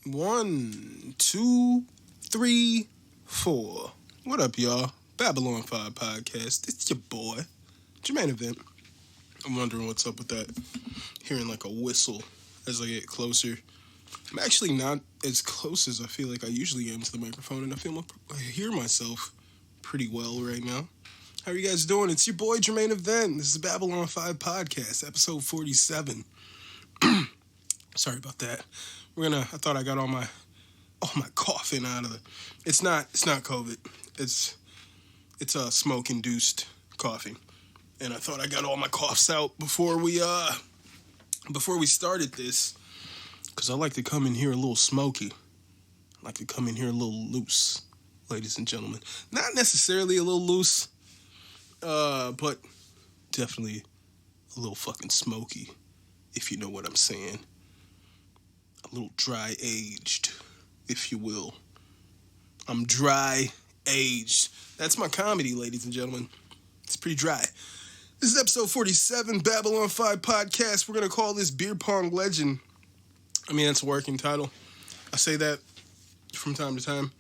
1, 2, 3, 4. What up, y'all? Babylon 5 podcast. It's your boy, Jermaine Event. I'm wondering what's up with that. Hearing like a whistle as I get closer. I'm actually not as close as I feel like I usually am to the microphone, and I hear myself pretty well right now. How are you guys doing? It's your boy, Jermaine Event. This is Babylon 5 podcast, episode 47. Sorry about that. I thought I got all my coughing out of it. It's not COVID. It's smoke-induced coughing. And I thought I got all my coughs out before we started this. Because I like to come in here a little smoky. I like to come in here a little loose, ladies and gentlemen. Not necessarily a little loose, but definitely a little fucking smoky, if you know what I'm saying. A little dry-aged, if you will. I'm dry-aged. That's my comedy, ladies and gentlemen. It's pretty dry. This is episode 47, Babylon 5 podcast. We're going to call this Beer Pong Legend. I mean, that's a working title. I say that from time to time.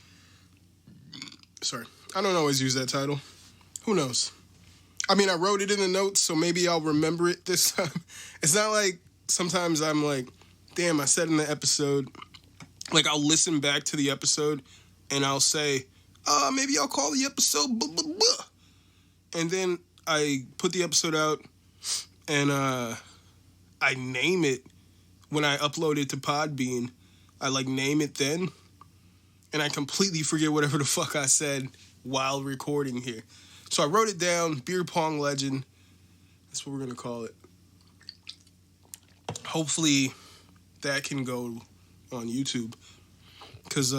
Sorry. I don't always use that title. Who knows? I mean, I wrote it in the notes, so maybe I'll remember it this time. It's not like sometimes I'm like, damn, I said in the episode, like I'll listen back to the episode and I'll say, maybe I'll call the episode blah, blah, blah. And then I put the episode out and I name it when I upload it to Podbean. I name it then and I completely forget whatever the fuck I said while recording here. So I wrote it down, Beer Pong Legend. That's what we're going to call it. Hopefully that can go on YouTube. Because,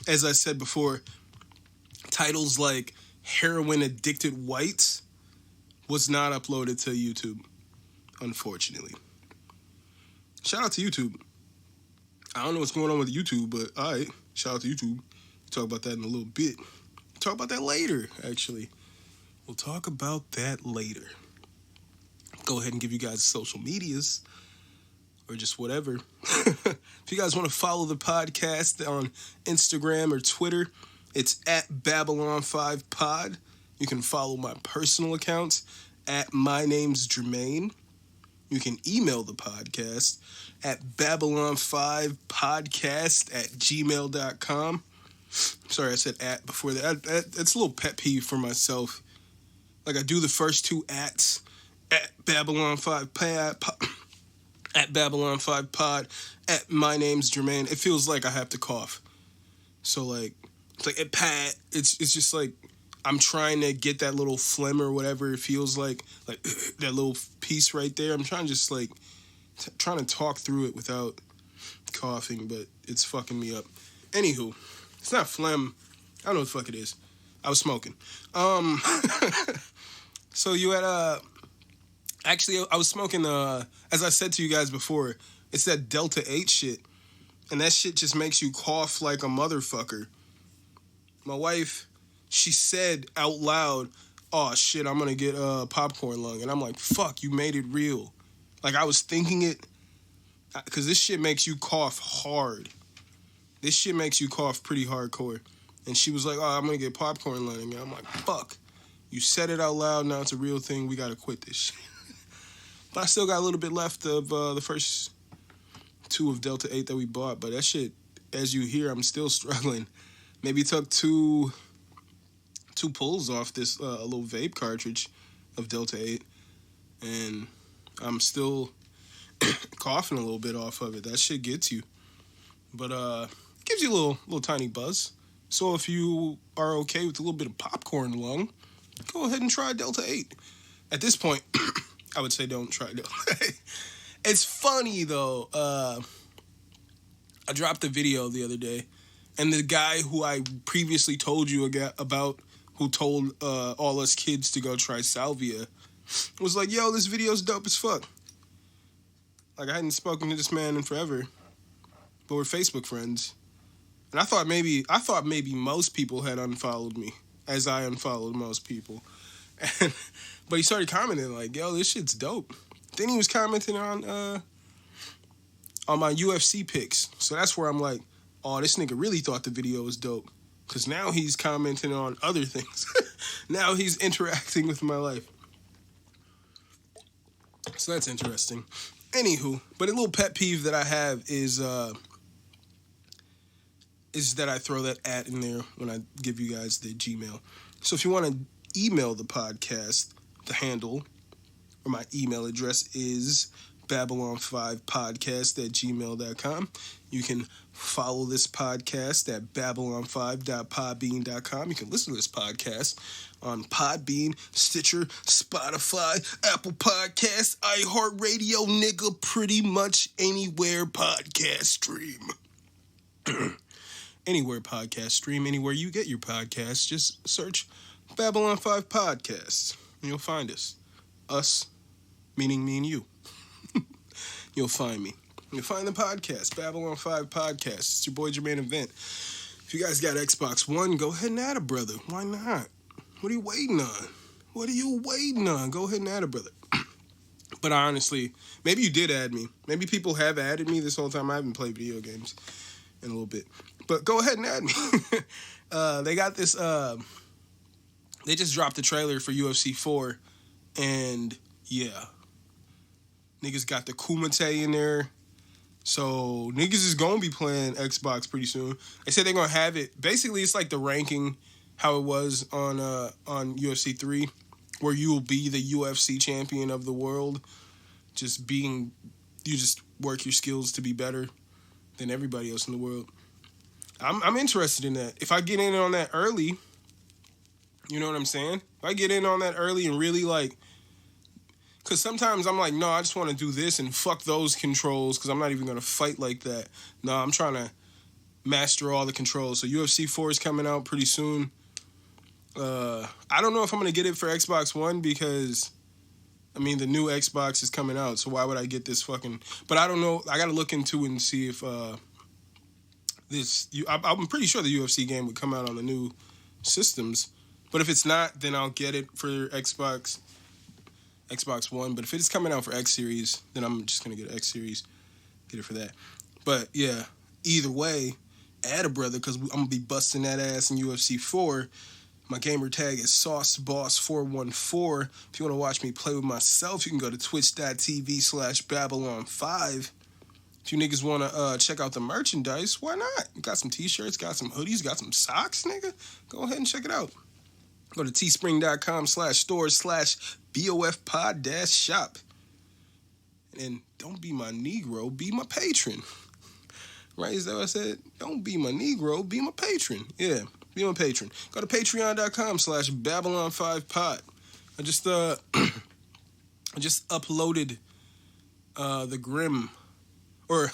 as I said before, titles like Heroin Addicted Whites was not uploaded to YouTube, unfortunately. Shout out to YouTube. I don't know what's going on with YouTube, but alright, shout out to YouTube. We'll talk about that in a little bit. We'll talk about that later, actually. We'll talk about that later. Go ahead and give you guys social medias. Or just whatever. If you guys want to follow the podcast on Instagram or Twitter, it's at Babylon5Pod. You can follow my personal accounts at My Name's Jermaine. You can email the podcast at Babylon5podcast@gmail.com. Sorry, I said at before that. That's a little pet peeve for myself. Like I do the first two ats at Babylon5Pod. At Babylon 5 Pod, at My Name's Jermaine. It feels like I have to cough. So it's like at Pat, it's just like I'm trying to get that little phlegm or whatever it feels like that little piece right there. I'm trying to just trying to talk through it without coughing, but it's fucking me up. Anywho, it's not phlegm. I don't know what the fuck it is. I was smoking. So you had Actually, I was smoking, as I said to you guys before, it's that Delta 8 shit. And that shit just makes you cough like a motherfucker. My wife, she said out loud, oh shit, I'm gonna get popcorn lung. And I'm like, fuck, you made it real. Like I was thinking it, because this shit makes you cough hard. This shit makes you cough pretty hardcore. And she was like, oh, I'm gonna get popcorn lung. And I'm like, fuck, you said it out loud, now it's a real thing, we gotta quit this shit. But I still got a little bit left of the first two of Delta 8 that we bought. But that shit, as you hear, I'm still struggling. Maybe took two pulls off this little vape cartridge of Delta 8. And I'm still coughing a little bit off of it. That shit gets you. But it gives you a little tiny buzz. So if you are okay with a little bit of popcorn lung, go ahead and try Delta 8. At this point, I would say don't try Delta 8. It's funny, though. I dropped a video the other day, and the guy who I previously told you about, who told all us kids to go try salvia, was like, yo, this video's dope as fuck. Like, I hadn't spoken to this man in forever, but we're Facebook friends. And I thought maybe most people had unfollowed me, as I unfollowed most people. But he started commenting like, yo, this shit's dope. Then he was commenting on on my UFC picks. So that's where I'm like, oh, this nigga really thought the video was dope. Because now he's commenting on other things. Now he's interacting with my life. So that's interesting. Anywho, but a little pet peeve that I have is that I throw that @ in there when I give you guys the Gmail. So if you want to email the podcast, the handle, or my email address is babylon5podcast@gmail.com. You can follow this podcast at babylon5.podbean.com. You can listen to this podcast on Podbean, Stitcher, Spotify, Apple Podcasts, iHeartRadio, nigga, pretty much anywhere podcast stream. Anywhere podcast stream, anywhere you get your podcasts, just search Babylon 5 Podcasts, and you'll find us. Us, meaning me and you. You'll find me. You'll find the podcast, Babylon 5 Podcast. It's your boy Jermaine Event. If you guys got Xbox One, go ahead and add a brother. Why not? What are you waiting on? What are you waiting on? Go ahead and add a brother. But honestly, maybe you did add me. Maybe people have added me this whole time. I haven't played video games in a little bit. But go ahead and add me. They got this, they just dropped the trailer for UFC 4. And yeah, niggas got the Kumite in there. So niggas is going to be playing Xbox pretty soon. They said they're going to have it. Basically, it's like the ranking, how it was on UFC 3, where you will be the UFC champion of the world. You just work your skills to be better than everybody else in the world. I'm interested in that. If I get in on that early, you know what I'm saying? If I get in on that early and really like, because sometimes I'm like, no, I just want to do this and fuck those controls because I'm not even going to fight like that. No, I'm trying to master all the controls. So UFC 4 is coming out pretty soon. I don't know if I'm going to get it for Xbox One because, I mean, the new Xbox is coming out. So why would I get this fucking... But I don't know. I got to look into it and see if I'm pretty sure the UFC game would come out on the new systems. But if it's not, then I'll get it for Xbox One. But if it's coming out for X Series, then I'm just going to get an X Series. Get it for that. But, yeah, either way, add a brother because I'm going to be busting that ass in UFC 4. My gamer tag is SauceBoss414. If you want to watch me play with myself, you can go to twitch.tv/Babylon5. If you niggas want to check out the merchandise, why not? Got some t-shirts, got some hoodies, got some socks, nigga. Go ahead and check it out. Go to teespring.com/stores/BOFpod-shop. And don't be my Negro, be my patron. Right? Is that what I said? Don't be my Negro, be my patron. Yeah, be my patron. Go to patreon.com/Babylon5pod. I just uploaded the Grim. Or,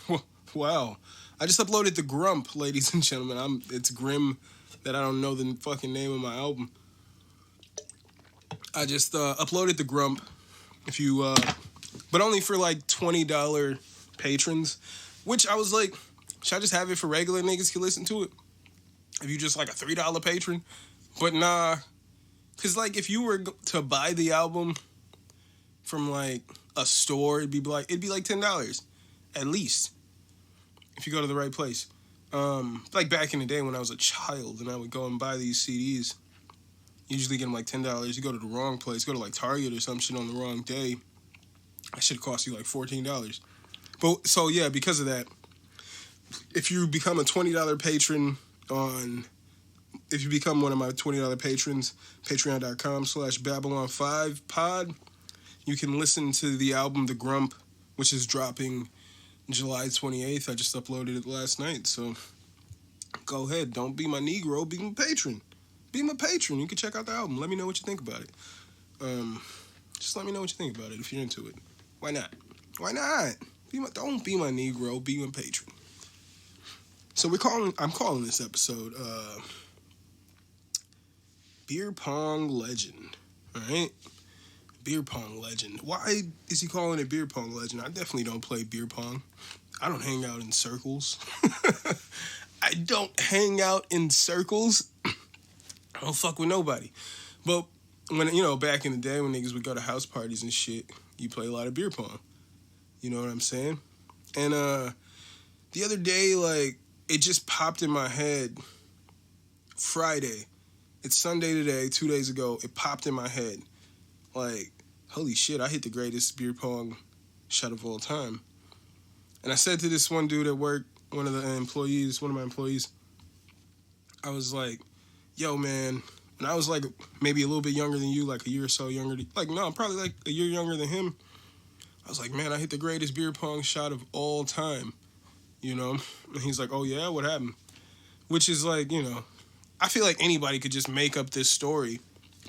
wow. I just uploaded the Grump, ladies and gentlemen. It's Grim that I don't know the fucking name of my album. I just uploaded the Grump. If you, but only for like $20 patrons. Which I was like, should I just have it for regular niggas can listen to it? If you just like a $3 patron? But nah. Because like if you were to buy the album from like a store, it'd be like $10. At least. If you go to the right place. Like back in the day when I was a child and I would go and buy these CDs. Usually get them like $10. You go to the wrong place. Go to like Target or some shit on the wrong day. That should cost you like $14. But so yeah, because of that, if you become a $20 patron if you become one of my $20 patrons, patreon.com/Babylon5pod, you can listen to the album The Grump, which is dropping July 28th. I just uploaded it last night, so go ahead. Don't be my Negro, be my patron. Be my patron. You can check out the album. Let me know what you think about it. Just let me know what you think about it if you're into it. Why not? Why not? Don't be my Negro, be my patron. So I'm calling this episode Beer Pong Legend. Alright? Beer Pong Legend. Why is he calling it Beer Pong Legend? I definitely don't play beer pong. I don't hang out in circles. I don't hang out in circles. I don't fuck with nobody. But when, back in the day when niggas would go to house parties and shit, you play a lot of beer pong. You know what I'm saying? And The other day, like, it just popped in my head. Friday. It's Sunday today, 2 days ago. It popped in my head. Like, holy shit, I hit the greatest beer pong shot of all time. And I said to this one dude at work, one of my employees, I was like, yo, man, when I was like maybe a little bit younger than you, like a year or so younger, I'm probably like a year younger than him. I was like, man, I hit the greatest beer pong shot of all time, you know? And he's like, oh yeah, what happened? Which is like, you know, I feel like anybody could just make up this story,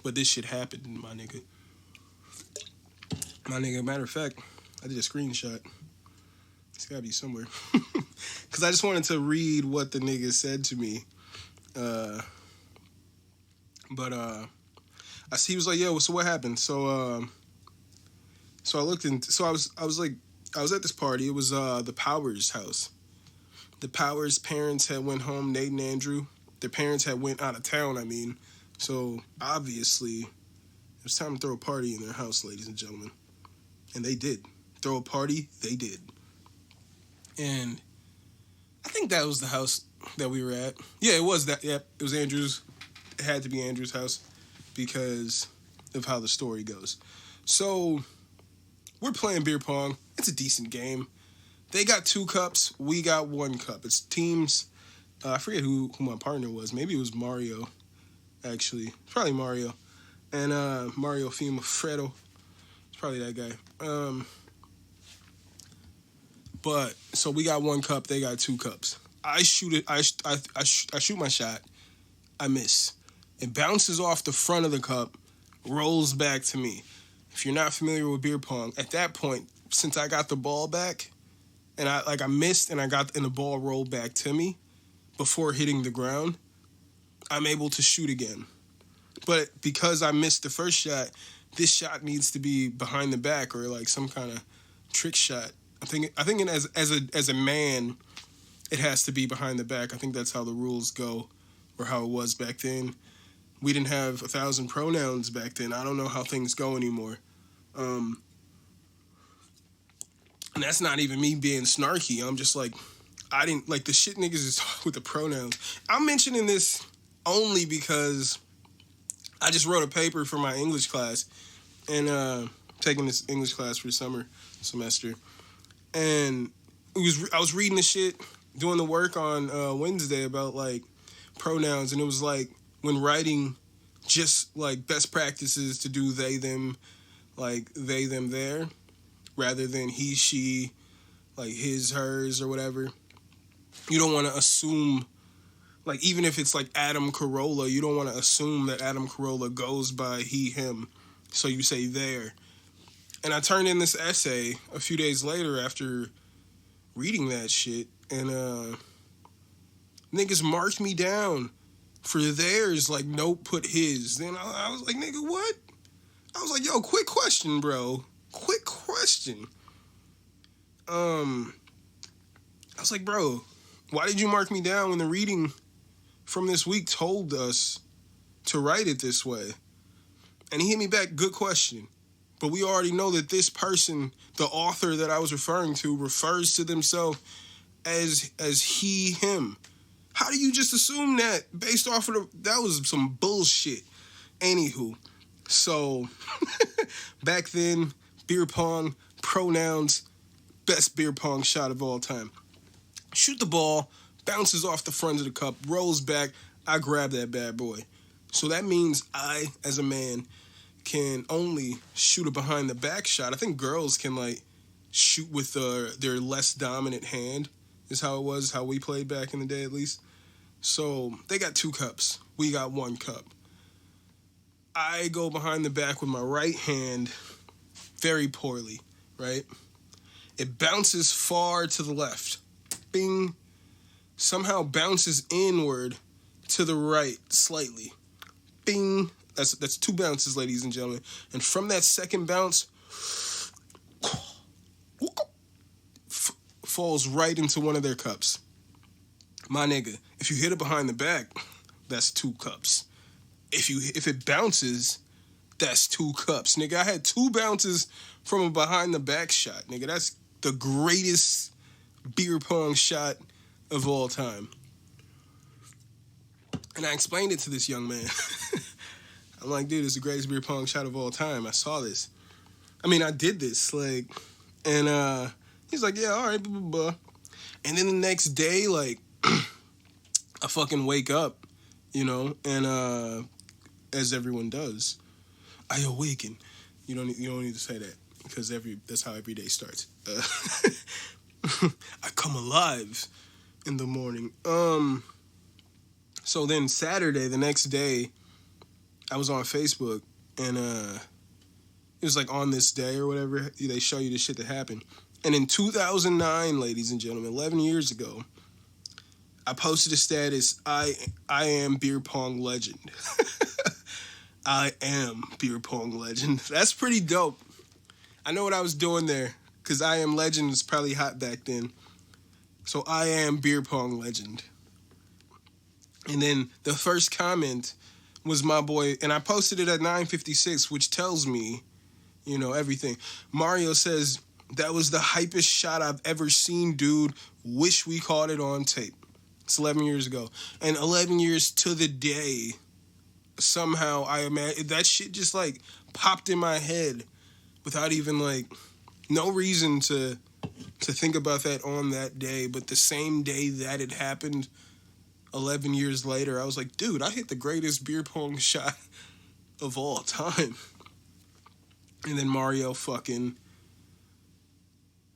but this shit happened, my nigga. Matter of fact, I did a screenshot. It's gotta be somewhere. Because I just wanted to read what the nigga said to me. He was like, yo, so what happened? So I looked in, so I was at this party. It was the Powers house. The Powers parents had went home, Nate and Andrew. Their parents had went out of town, I mean. So obviously, it was time to throw a party in their house, ladies and gentlemen. And they did. Throw a party, they did. And I think that was the house that we were at. Yeah, it was that. Yep, it was Andrew's. It had to be Andrew's house because of how the story goes. So we're playing beer pong. It's a decent game. They got 2 cups. We got 1 cup. It's teams. I forget who my partner was. Maybe it was Mario, actually. It's probably Mario. And Mario Fredo. It's probably that guy. But so we got 1 cup. They got 2 cups. I shoot it. I shoot my shot. I miss. It bounces off the front of the cup, rolls back to me. If you're not familiar with beer pong, at that point, since I got the ball back, and I missed and the ball rolled back to me before hitting the ground, I'm able to shoot again. But because I missed the first shot, this shot needs to be behind the back or like some kind of trick shot. I think as a man, it has to be behind the back. I think that's how the rules go, or how it was back then. We didn't have 1,000 pronouns back then. I don't know how things go anymore. And that's not even me being snarky. I'm just like, I didn't like the shit niggas is with the pronouns. I'm mentioning this only because I just wrote a paper for my English class, and taking this English class for the summer semester. And I was reading the shit, doing the work on Wednesday about like pronouns, and it was like when writing, just like best practices to do they, them, like they, them, their, rather than he, she, like his, hers, or whatever. You don't want to assume, like even if it's like Adam Carolla, you don't want to assume that Adam Carolla goes by he, him. So you say there. And I turned in this essay a few days later after reading that shit, and niggas marked me down for theirs, like nope, put his. Then I was like, nigga, what? I was like, yo, quick question, bro. Quick question. I was like, bro, why did you mark me down when the reading from this week told us to write it this way? And he hit me back, good question. But we already know that this person, the author that I was referring to, refers to themselves as he, him. How do you just assume that based off of that was some bullshit. Anywho, so back then, beer pong, pronouns, best beer pong shot of all time. Shoot the ball, bounces off the front of the cup, rolls back, I grab that bad boy. So that means I, as a man, can only shoot a behind the back shot. I think girls can like shoot with their less dominant hand, is how it was, how we played back in the day at least. So they got 2 cups. We got 1 cup. I go behind the back with my right hand very poorly, right? It bounces far to the left. Bing. Somehow bounces inward to the right slightly. Bing. That's 2 bounces, ladies and gentlemen. And from that second bounce, falls right into one of their cups. My nigga, if you hit it behind the back, that's 2 cups. If it bounces, that's 2 cups. Nigga, I had 2 bounces from a behind the back shot. Nigga, that's the greatest beer pong shot of all time. And I explained it to this young man. I'm like, dude, it's the greatest beer pong shot of all time. I saw this. I mean, I did this, like, and he's like, yeah, all right, blah, blah, blah. And then the next day, like, I fucking wake up, you know, and as everyone does, I awaken. You don't need to say that because that's how every day starts. I come alive in the morning. So then Saturday, the next day, I was on Facebook, and it was like on this day or whatever, they show you the shit that happened. And in 2009, ladies and gentlemen, 11 years ago, I posted a status, I am beer pong legend. I am beer pong legend. That's pretty dope. I know what I was doing there, because I am legend was probably hot back then. So I am beer pong legend. And then the first comment was my boy, and I posted it at 9:56, which tells me, you know, everything. Mario says, that was the hypest shot I've ever seen, dude. Wish we caught it on tape. It's 11 years ago. And 11 years to the day, somehow I imagine that shit just like popped in my head without even like no reason to think about that on that day. But the same day that it happened, 11 years later, I was like, dude, I hit the greatest beer pong shot of all time. And then Mario fucking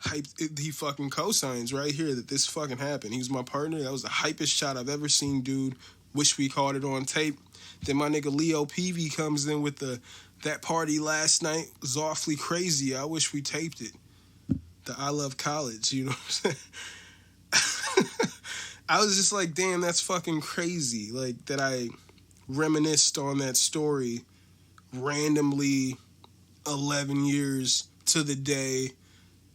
hyped, he fucking co-signs right here that this fucking happened. He was my partner. That was the hypest shot I've ever seen, dude. Wish we caught it on tape. Then my nigga Leo Peavy comes in with that party last night was awfully crazy. I wish we taped it. The I Love College, you know what I'm saying? I was just like, damn, that's fucking crazy. Like, that I reminisced on that story randomly 11 years to the day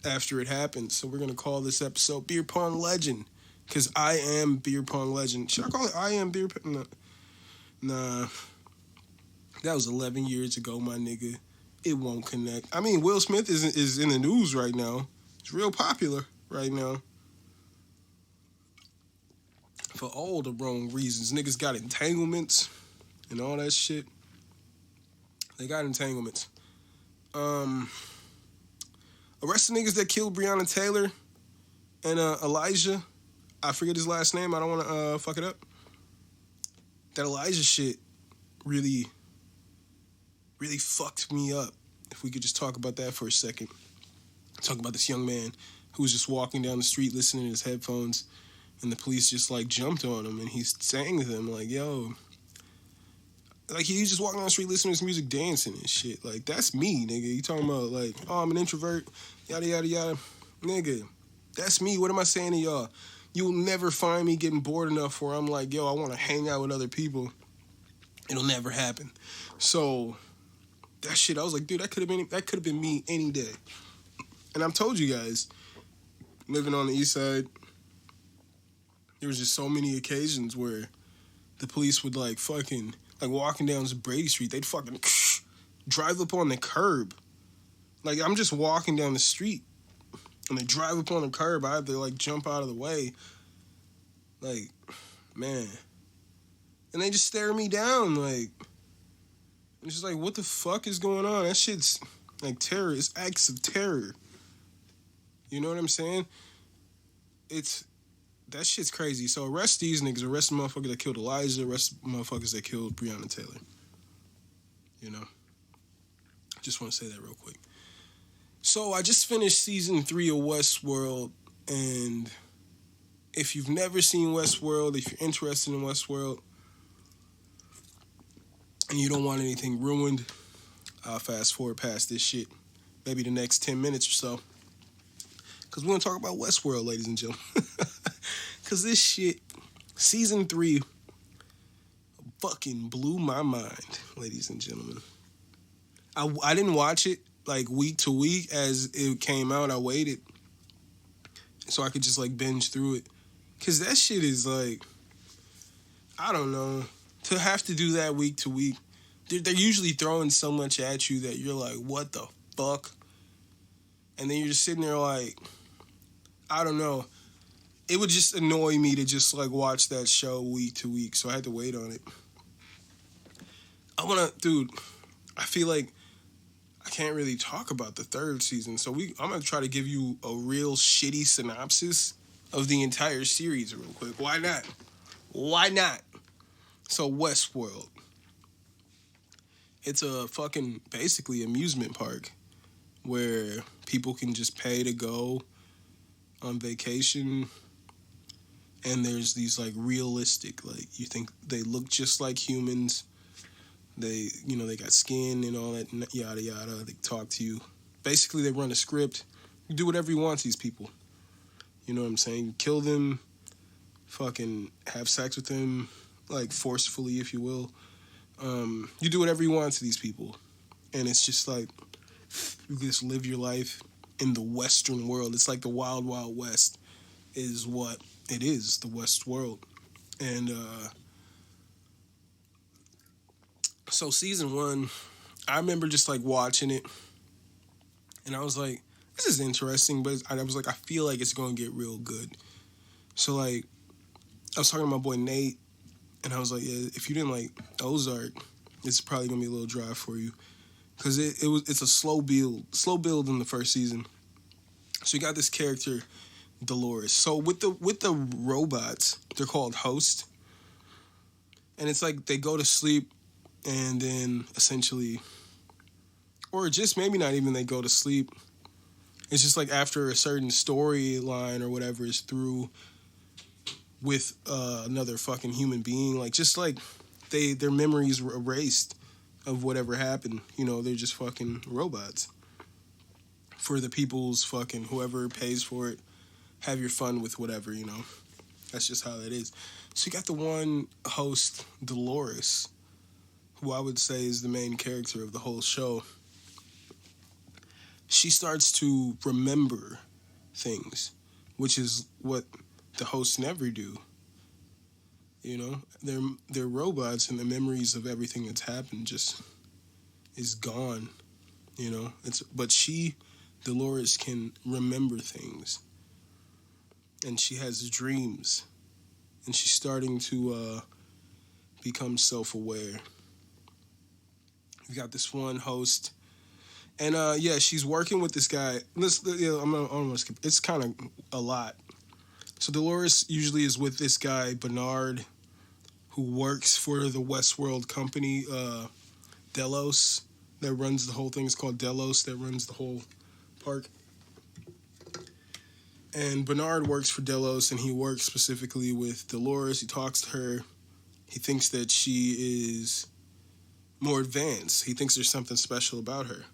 after it happened. So we're going to call this episode Beer Pong Legend, because I am Beer Pong Legend. Should I call it I am Beer Pong? Nah. That was 11 years ago, my nigga. It won't connect. I mean, Will Smith is in the news right now. It's real popular right now. For all the wrong reasons. Niggas got entanglements and all that shit. They got entanglements. Arrested niggas that killed Breonna Taylor and Elijah. I forget his last name. I don't want to fuck it up. That Elijah shit really, really fucked me up. If we could just talk about that for a second. Talk about this young man who was just walking down the street listening to his headphones, and the police just like jumped on him, and he's saying to them like, yo, like he's just walking down the street listening to his music, dancing and shit. Like, that's me, nigga. You talking about like, oh, I'm an introvert, yada, yada, yada. Nigga, that's me. What am I saying to y'all? You'll never find me getting bored enough where I'm like, yo, I want to hang out with other people. It'll never happen. So that shit, I was like, dude, that could have been me any day. And I've told you guys, living on the east side, there was just so many occasions where the police would like fucking, like walking down Brady Street, they'd fucking drive up on the curb. Like, I'm just walking down the street and they drive up on the curb. I have to like jump out of the way. Like, man. And they just stare me down. Like, it's just like, what the fuck is going on? That shit's like terror. It's acts of terror. You know what I'm saying? That shit's crazy. So arrest these niggas. Arrest the motherfuckers that killed Elijah. Arrest the motherfuckers that killed Breonna Taylor. You know? Just want to say that real quick. So I just finished season 3 of Westworld. And if you've never seen Westworld, if you're interested in Westworld, and you don't want anything ruined, I'll fast forward past this shit. Maybe the next 10 minutes or so. Because we're going to talk about Westworld, ladies and gentlemen. Because this shit, season 3, fucking blew my mind, ladies and gentlemen. I didn't watch it, like, week to week as it came out. I waited so I could just, like, binge through it. Because that shit is, like, I don't know. To have to do that week to week, they're usually throwing so much at you that you're like, what the fuck? And then you're just sitting there like, I don't know. it would just annoy me to just like watch that show week to week. So I had to wait on it. Dude, I feel like I can't really talk about the third season. So I'm going to try to give you a real shitty synopsis of the entire series real quick. Why not? Why not? So Westworld. It's a fucking basically amusement park where people can just pay to go on vacation, and there's these like realistic, like you think they look just like humans. They got skin and all that yada yada. They talk to you. Basically, they run a script. You do whatever you want to these people. You know what I'm saying? Kill them, fucking have sex with them, like forcefully, if you will. You do whatever you want to these people, and it's just like you just live your life in the Western world. It's like the Wild Wild West is what it is, the West world. And so season 1, I remember just like watching it, and I was like, this is interesting, but I was like, I feel like it's going to get real good. So like, I was talking to my boy Nate, and I was like, yeah, if you didn't like Ozark, it's probably going to be a little dry for you. Because it's a slow build in the first season. So you got this character, Dolores. So with the robots, they're called hosts. And it's like they go to sleep, and then essentially, or just maybe not even they go to sleep. It's just like after a certain storyline or whatever is through with another fucking human being, like just like their memories were erased of whatever happened. You know, they're just fucking robots. For the people's fucking, whoever pays for it, have your fun with whatever, you know. That's just how that is. So you got the one host, Dolores, who I would say is the main character of the whole show. She starts to remember things, which is what the hosts never do. You know, they're robots, and the memories of everything that's happened just is gone. You know, but Dolores can remember things, and she has dreams, and she's starting to become self-aware. We got this one host, and yeah, she's working with this guy. I'm gonna skip. It's kind of a lot. So Dolores usually is with this guy Bernard, who works for the Westworld company, Delos, that runs the whole thing. It's called Delos, that runs the whole park. And Bernard works for Delos, and he works specifically with Dolores. He talks to her. He thinks that she is more advanced. He thinks there's something special about her.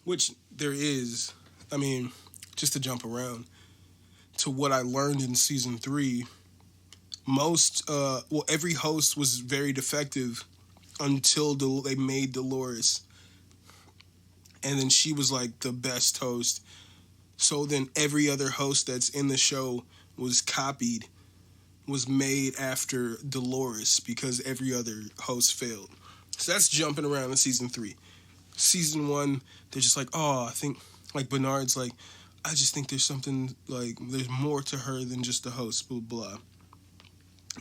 Which there is. I mean, just to jump around to what I learned in season 3, every host was very defective until they made Dolores. And then she was like the best host. So then every other host that's in the show was made after Dolores, because every other host failed. So that's jumping around in season 3. Season 1, they're just like, oh, I think, like Bernard's like, I just think there's something, like, there's more to her than just the host, blah, blah.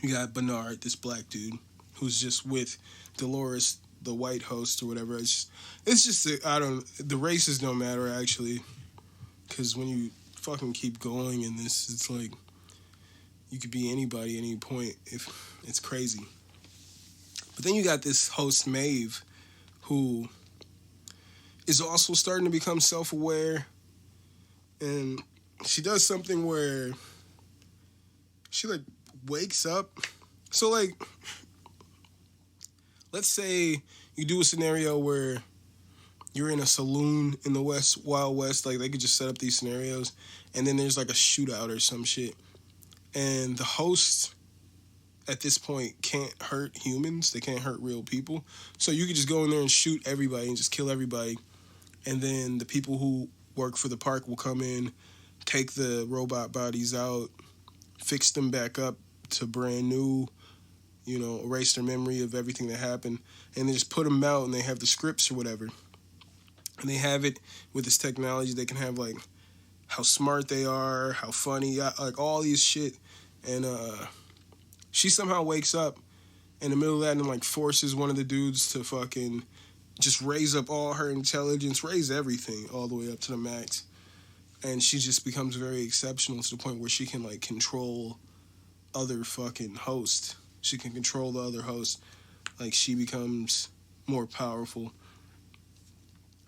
You got Bernard, this black dude, who's just with Dolores, the white host or whatever. It's just the races don't matter, actually. Because when you fucking keep going in this, it's like, you could be anybody at any point. If it's crazy. But then you got this host, Maeve, who is also starting to become self-aware. And she does something where she, like, wakes up. So, like, let's say you do a scenario where you're in a saloon in the Wild West. Like, they could just set up these scenarios, and then there's, like, a shootout or some shit. And the host, at this point, can't hurt humans. They can't hurt real people. So you could just go in there and shoot everybody and just kill everybody. And then the people who work for the park will come in, take the robot bodies out, fix them back up to brand new, you know, erase their memory of everything that happened, and they just put them out, and they have the scripts or whatever. And they have it with this technology. They can have, like, how smart they are, how funny, like all these shit. And she somehow wakes up in the middle of that and like forces one of the dudes to fucking just raise up all her intelligence, raise everything all the way up to the max. And she just becomes very exceptional to the point where she can like control other fucking hosts. She can control the other hosts. Like she becomes more powerful.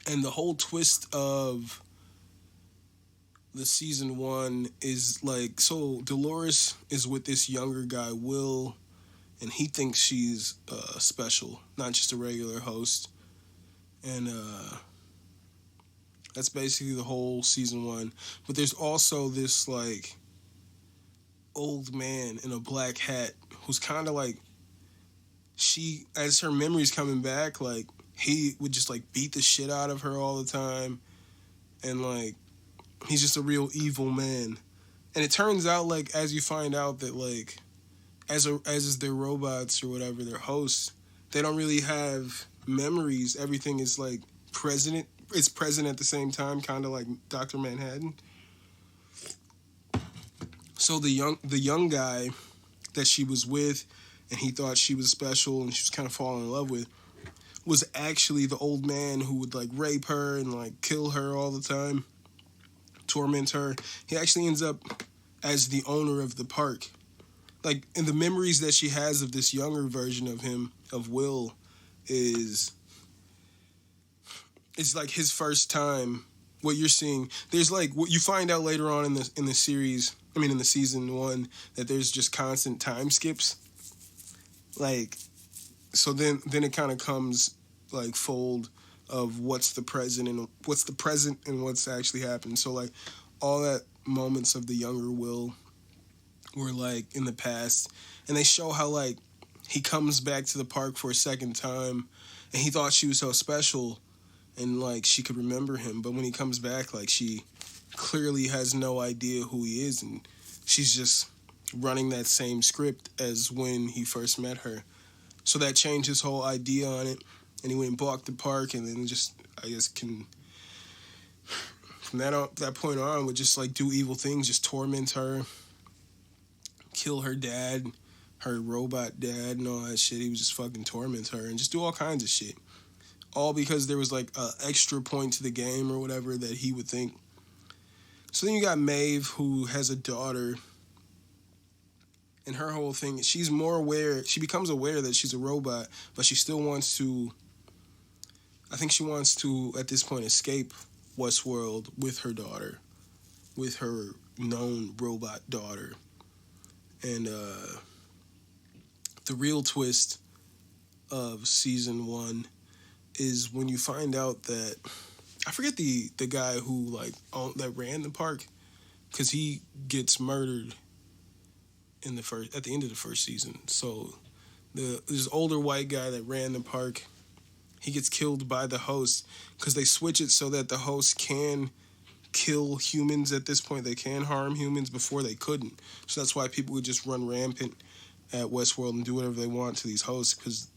And the whole twist of the season 1 is like, so Dolores is with this younger guy, Will, and he thinks she's special, not just a regular host. And that's basically the whole season 1. But there's also this like old man in a black hat who's kind of like, she, as her memories coming back, like he would just like beat the shit out of her all the time, and like he's just a real evil man. And it turns out, like, as you find out that like as is their robots or whatever, their hosts, they don't really have memories. Everything is like present. It's present at the same time, kind of like Dr. Manhattan. So the young guy that she was with, and he thought she was special and she was kind of falling in love with, was actually the old man who would like rape her and like kill her all the time, torment her. He actually ends up as the owner of the park. Like, in the memories that she has of this younger version of him, of Will, is it's like his first time. What you're seeing, there's like what you find out later on in the series. I mean, in the season 1, that there's just constant time skips. Like, so then it kind of comes like fold of what's the present and what's actually happened. So like all that moments of the younger Will were like in the past, and they show how like he comes back to the park for a second time, and he thought she was so special and like she could remember him, but when he comes back, like she clearly has no idea who he is, and she's just running that same script as when he first met her. So that changed his whole idea on it, and he went and bought the park, and then just, I guess, from that point on, would just like do evil things, just torment her, kill her dad, her robot dad, and all that shit. He would just fucking torment her and just do all kinds of shit. All because there was like an extra point to the game or whatever that he would think. So then you got Maeve, who has a daughter, and her whole thing, she's more aware, she becomes aware that she's a robot, but she still wants to, I think she wants to, at this point, escape Westworld with her daughter, with her known robot daughter. And the real twist of season 1 is when you find out that, I forget the guy who like that ran the park, because he gets murdered at the end of the first season. So this older white guy that ran the park, he gets killed by the host, because they switch it so that the host can kill humans at this point. They can harm humans. Before they couldn't. So that's why people would just run rampant at Westworld and do whatever they want to these hosts, because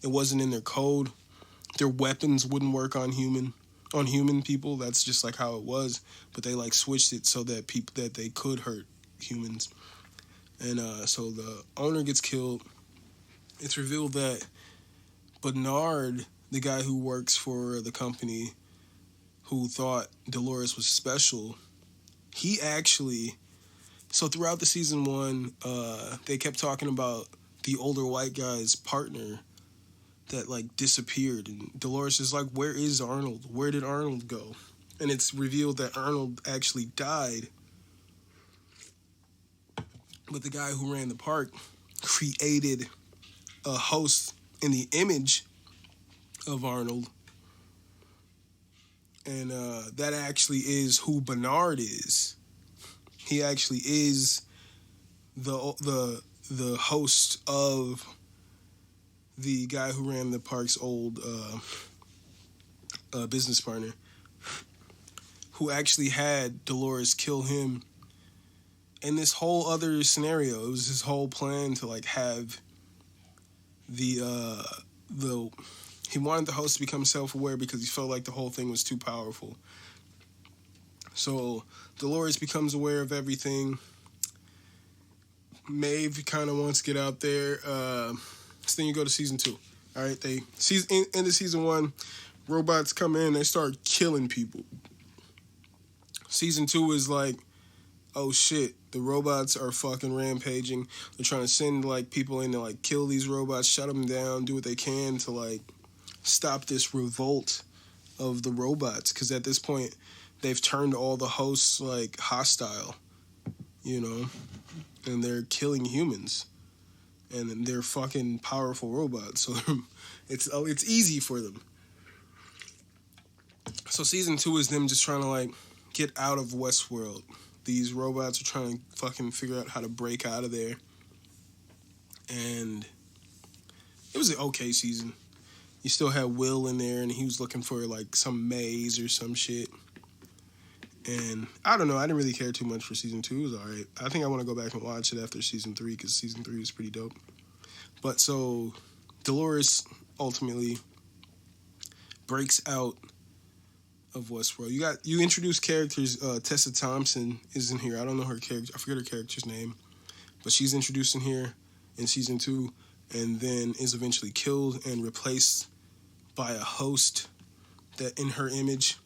it wasn't in their code. Their weapons wouldn't work on human people. That's just like how it was. But they like switched it so that they could hurt humans. And so the owner gets killed. It's revealed that Bernard, the guy who works for the company, who thought Dolores was special, he actually... So throughout the season 1, they kept talking about the older white guy's partner that like disappeared, and Dolores is like, where is Arnold? Where did Arnold go? And it's revealed that Arnold actually died, but the guy who ran the park created a host in the image of Arnold, and that actually is who Bernard is. He actually is the host of the guy who ran the park's old business partner, who actually had Dolores kill him. In this whole other scenario, it was his whole plan to like have he wanted the host to become self-aware because he felt like the whole thing was too powerful. So Dolores becomes aware of everything. Maeve kind of wants to get out there. So then you go to season 2. All right, into season 1, robots come in, they start killing people. Season 2 is like, oh shit, the robots are fucking rampaging. They're trying to send like people in to like kill these robots, shut them down, do what they can to like stop this revolt of the robots. Because at this point, they've turned all the hosts like hostile, you know, and they're killing humans. And they're fucking powerful robots, so it's easy for them. So season 2 is them just trying to like get out of Westworld. These robots are trying to fucking figure out how to break out of there. And it was an okay season. You still had Will in there, and he was looking for like some maze or some shit. And I don't know, I didn't really care too much for season 2. It was alright. I think I want to go back and watch it after season 3, because season 3 was pretty dope. But so Dolores ultimately breaks out of Westworld. You introduce characters. Tessa Thompson is in here. I don't know her character. I forget her character's name, but she's introduced in here in season 2, and then is eventually killed and replaced by a host that in her image.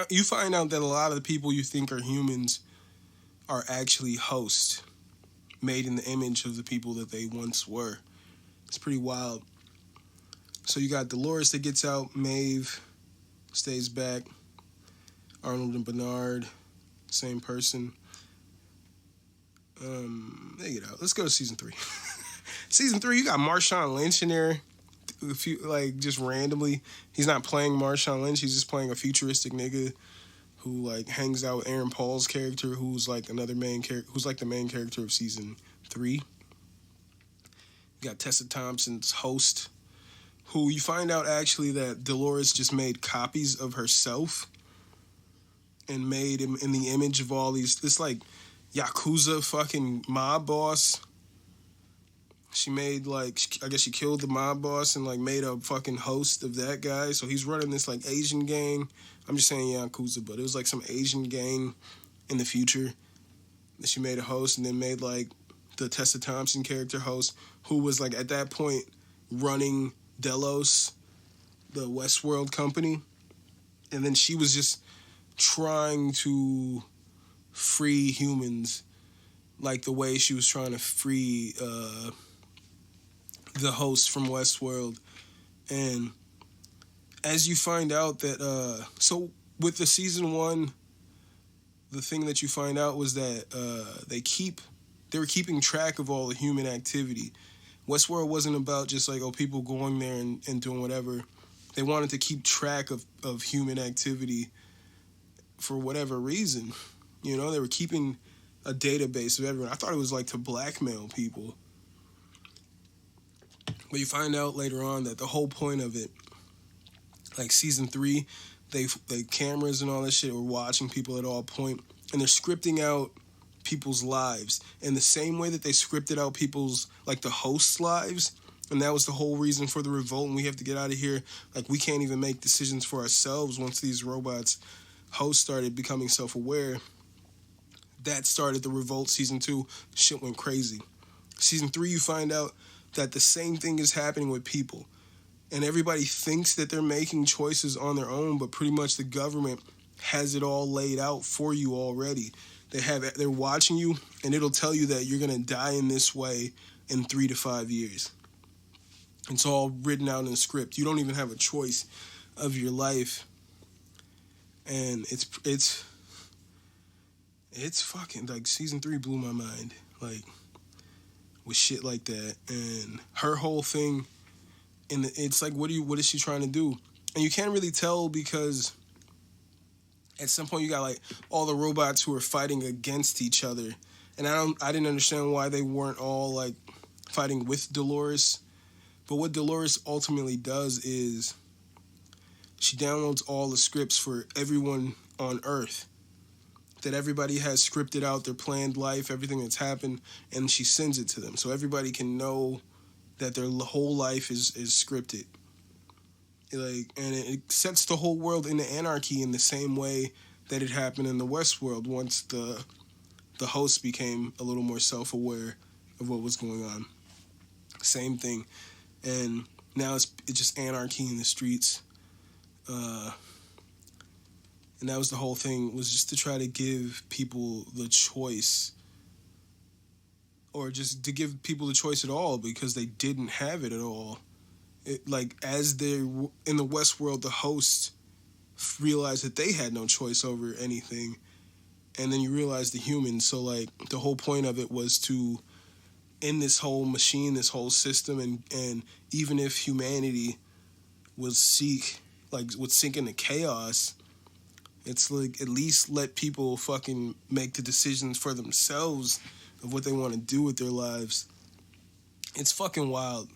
You find out that a lot of the people you think are humans are actually hosts made in the image of the people that they once were. It's pretty wild. So you got Dolores that gets out, Maeve stays back, Arnold and Bernard, same person. They get out. Let's go to season 3. Season 3, you got Marshawn Lynch in there. Just randomly, he's not playing Marshawn Lynch. He's just playing a futuristic nigga who like hangs out with Aaron Paul's character, who's like another main character, who's like the main character of season 3. You got Tessa Thompson's host, who you find out actually that Dolores just made copies of herself and made him in the image of all this like Yakuza fucking mob boss. She made I guess she killed the mob boss and like made a fucking host of that guy. So he's running this like Asian gang. I'm just saying Yakuza, but it was like some Asian gang in the future that she made a host, and then made like the Tessa Thompson character host, who was like at that point running Delos, the Westworld company. And then she was just trying to free humans like the way she was trying to free the host from Westworld. And as you find out that so with the season 1, the thing that you find out was that they were keeping track of all the human activity. Westworld wasn't about just like people going there and doing whatever. They wanted to keep track of human activity for whatever reason. You know, they were keeping a database of everyone. I thought it was like to blackmail people. But you find out later on that the whole point of it, like season 3, they cameras and all that shit were watching people at all point, and they're scripting out people's lives in the same way that they scripted out people's, like the hosts' lives. And that was the whole reason for the revolt, and we have to get out of here. Like, we can't even make decisions for ourselves once these robots hosts started becoming self-aware. That started the revolt. Season 2, shit went crazy. Season 3, you find out that the same thing is happening with people. And everybody thinks that they're making choices on their own, but pretty much the government has it all laid out for you already. They're watching you, and it'll tell you that you're going to die in this way in 3 to 5 years. It's all written out in a script. You don't even have a choice of your life. And it's fucking, like, season 3 blew my mind. Like, with shit like that. And her whole thing, and it's like, what is she trying to do? And you can't really tell, because at some point you got like all the robots who are fighting against each other, and I didn't understand why they weren't all like fighting with Dolores. But what Dolores ultimately does is she downloads all the scripts for everyone on Earth, that everybody has scripted out their planned life, everything that's happened, and she sends it to them so everybody can know that their whole life is scripted. And it sets the whole world into anarchy in the same way that it happened in the Westworld once the host became a little more self-aware of what was going on. Same thing. And now it's just anarchy in the streets. And that was the whole thing, was just to try to give people the choice, or just to give people the choice at all, because they didn't have it at all. As they're in the Westworld, the host realized that they had no choice over anything, and then you realize the humans. So the whole point of it was to end this whole machine, this whole system, and even if humanity would sink into chaos, it's at least let people fucking make the decisions for themselves of what they want to do with their lives. It's fucking wild.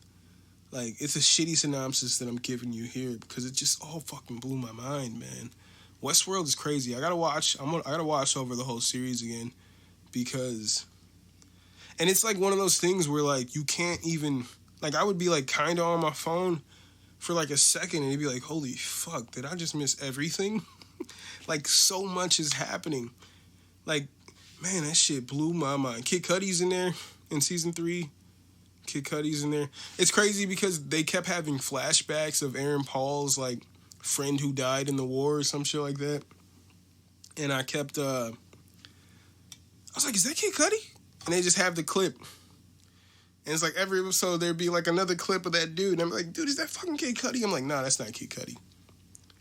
It's a shitty synopsis that I'm giving you here because it just all fucking blew my mind, man. Westworld is crazy. I gotta watch over the whole series again, because, and it's one of those things where you can't even, I would be kind of on my phone for a second and it'd be holy fuck, did I just miss everything? So much is happening. Man, that shit blew my mind. Kid Cudi's in there in season 3. Kid Cudi's in there. It's crazy because they kept having flashbacks of Aaron Paul's friend who died in the war or some shit like that. And I kept I was like, is that Kid Cudi? And they just have the clip. And it's every episode there'd be another clip of that dude. And I'm like, dude, is that fucking Kid Cudi? I'm like, nah, that's not Kid Cudi.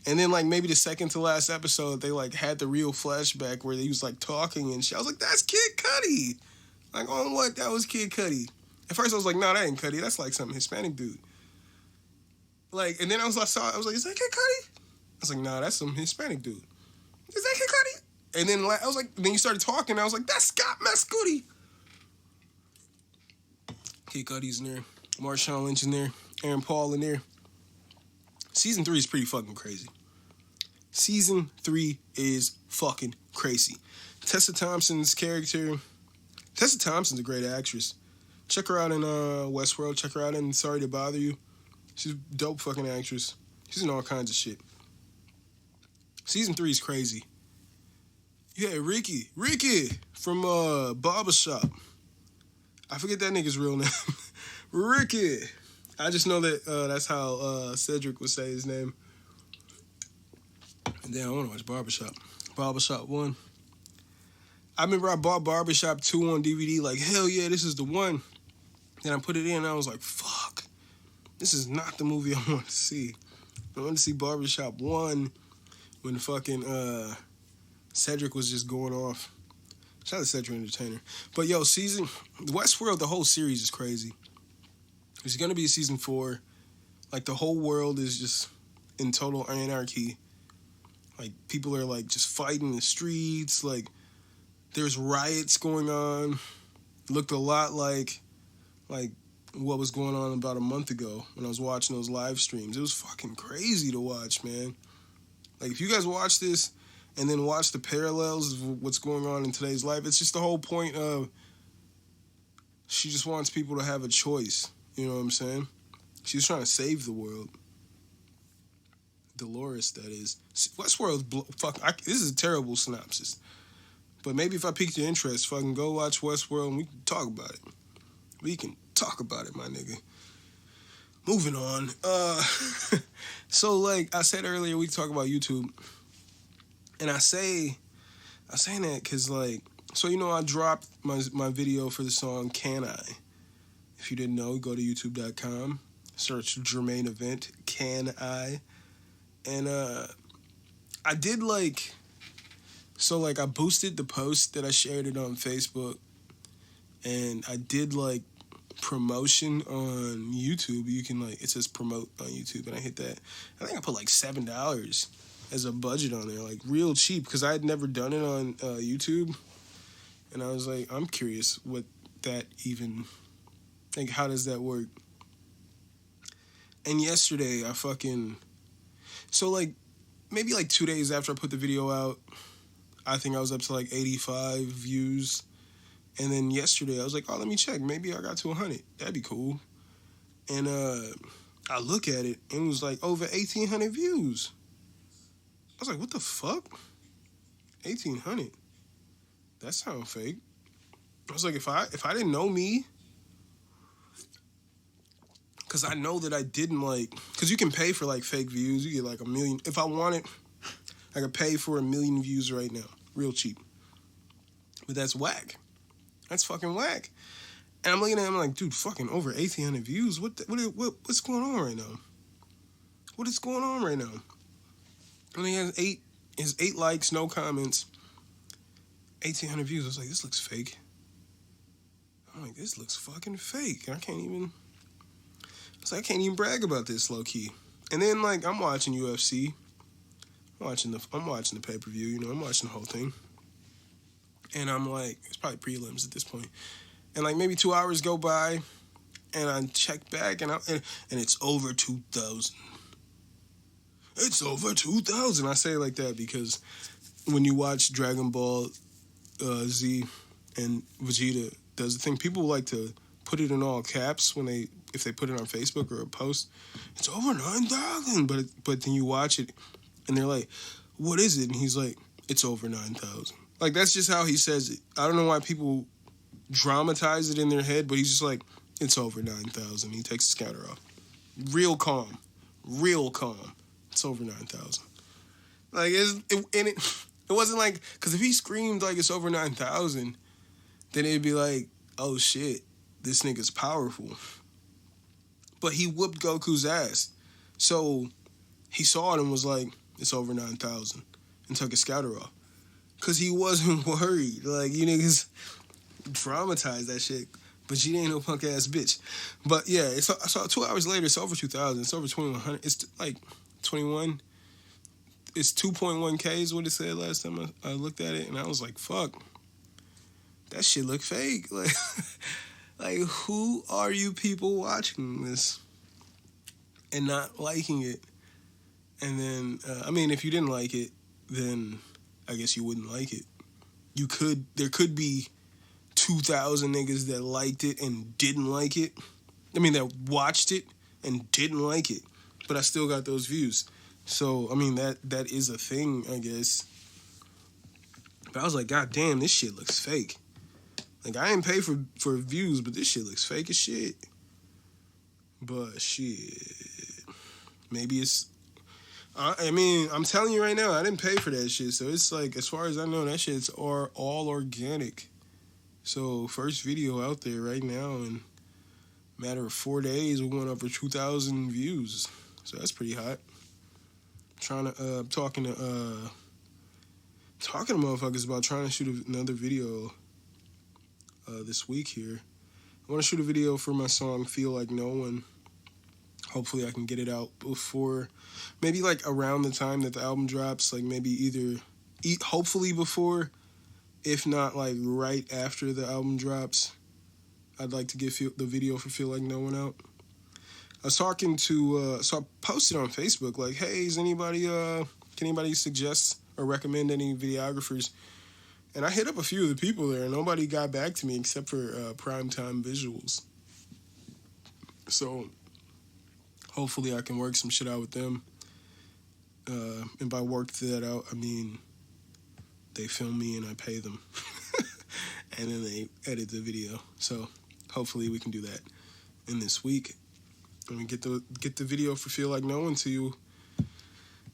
And then maybe the second to last episode, they had the real flashback where they was talking and shit. I was like, that's Kid Cudi. On what? That was Kid Cudi. At first I was like, no, that ain't Cudi. That's some Hispanic dude. And then I was like, is that Kid Cudi? I was like, nah, that's some Hispanic dude. Is that Kid Cudi? And then I was like, then you started talking, and I was like, that's Scott Mescudi. Kid Cudi's in there. Marshawn Lynch in there. Aaron Paul in there. Season 3 is pretty fucking crazy. Season 3 is fucking crazy. Tessa Thompson's character. Tessa Thompson's a great actress. Check her out in Westworld. Check her out in Sorry to Bother You. She's a dope fucking actress. She's in all kinds of shit. Season 3 is crazy. Yeah, Ricky from Barbershop. I forget that nigga's real name. Ricky. I just know that that's how Cedric would say his name. And then I want to watch Barbershop. Barbershop 1. I remember I bought Barbershop 2 on DVD, hell yeah, this is the one. Then I put it in and I was like, fuck, this is not the movie I want to see. I wanted to see Barbershop 1 when fucking Cedric was just going off. Shout out to Cedric Entertainer. But yo, Westworld, the whole series is crazy. There's going to be a season 4. The whole world is just in total anarchy. People are just fighting in the streets. There's riots going on. Looked a lot like what was going on about a month ago when I was watching those live streams. It was fucking crazy to watch, man. If you guys watch this and then watch the parallels of what's going on in today's life, it's just the whole point of she just wants people to have a choice. You know what I'm saying? She's trying to save the world. Dolores, that is. Westworld, this is a terrible synopsis. But maybe if I piqued your interest, fucking go watch Westworld and we can talk about it. We can talk about it, my nigga. Moving on. So I said earlier, we talk about YouTube. And I say that because I dropped my video for the song Can I? If you didn't know, go to youtube.com, search Jermaine event, Can I? And I did I boosted the post that I shared it on Facebook, and I did promotion on YouTube. You can it says promote on YouTube, and I hit that. I think I put $7 as a budget on there, real cheap, because I had never done it on YouTube, and I was I'm curious what that even, how does that work? And yesterday I fucking, maybe 2 days after I put the video out, I think I was up to 85 views. And then yesterday I was oh, let me check. Maybe I got to 100. That'd be cool. And I look at it and it was like over 1,800 views. I was like, what the fuck? 1,800? That sounds fake. I was like, if I didn't know me, because I know that I didn't like, because you can pay for like fake views. You get like 1 million. If I wanted, I could pay for 1 million views right now, real cheap. But that's whack. That's fucking whack. And I'm looking at him like, dude, fucking over 1,800 views. What's going on right now? What is going on right now? And he has eight likes, no comments, 1,800 views. I was like, this looks fake. I'm like, this looks fucking fake. I can't even brag about this low key. And then like I'm watching UFC. I'm watching the pay-per-view, you know, I'm watching the whole thing. And I'm like, it's probably prelims at this point. And like maybe 2 hours go by and I check back and it's over 2,000. It's over 2,000. I say it like that because when you watch Dragon Ball Z and Vegeta does the thing, people like to put it in all caps if they put it on Facebook or a post. It's over 9,000, but then you watch it and they're like, what is it? And he's like, it's over 9,000. Like that's just how he says it. I don't know why people dramatize it in their head, but he's just like, it's over 9,000. He takes his counter off. Real calm. It's over 9,000. Like it wasn't like, because if he screamed like it's over 9,000, then it'd be like, oh shit, this nigga's powerful. But he whooped Goku's ass. So he saw it and was like, it's over 9,000. And took his scouter off. Because he wasn't worried. Like, you niggas dramatized that shit. But she ain't no punk ass bitch. But yeah, I saw 2 hours later, it's over 2,000. It's over 2,100. It's like 21. It's 2.1K is what it said last time I looked at it. And I was like, fuck. That shit look fake. Like, who are you people watching this and not liking it? And then, if you didn't like it, then I guess you wouldn't like it. There could be 2,000 niggas that liked it and didn't like it. That watched it and didn't like it. But I still got those views. So, that is a thing, I guess. But I was like, God damn, this shit looks fake. Like, I ain't pay for views, but this shit looks fake as shit. But shit. Maybe it's... I'm telling you right now, I didn't pay for that shit. So it's like, as far as I know, that shit's all organic. So first video out there right now, in a matter of 4 days, we're going over 2,000 views. So that's pretty hot. Talking to motherfuckers about trying to shoot another video this week here. I want to shoot a video for my song Feel Like No One. Hopefully I can get it out before, maybe like around the time that the album drops, like maybe hopefully before, if not like right after the album drops. I'd like to get the video for Feel Like No One out. I was talking to, so I posted on Facebook like, hey, can anybody suggest or recommend any videographers? And I hit up a few of the people there, and nobody got back to me except for Primetime Visuals. So hopefully I can work some shit out with them. And by work that out, I mean they film me and I pay them. And then they edit the video. So hopefully we can do that in this week. And get the video for Feel Like No One to you.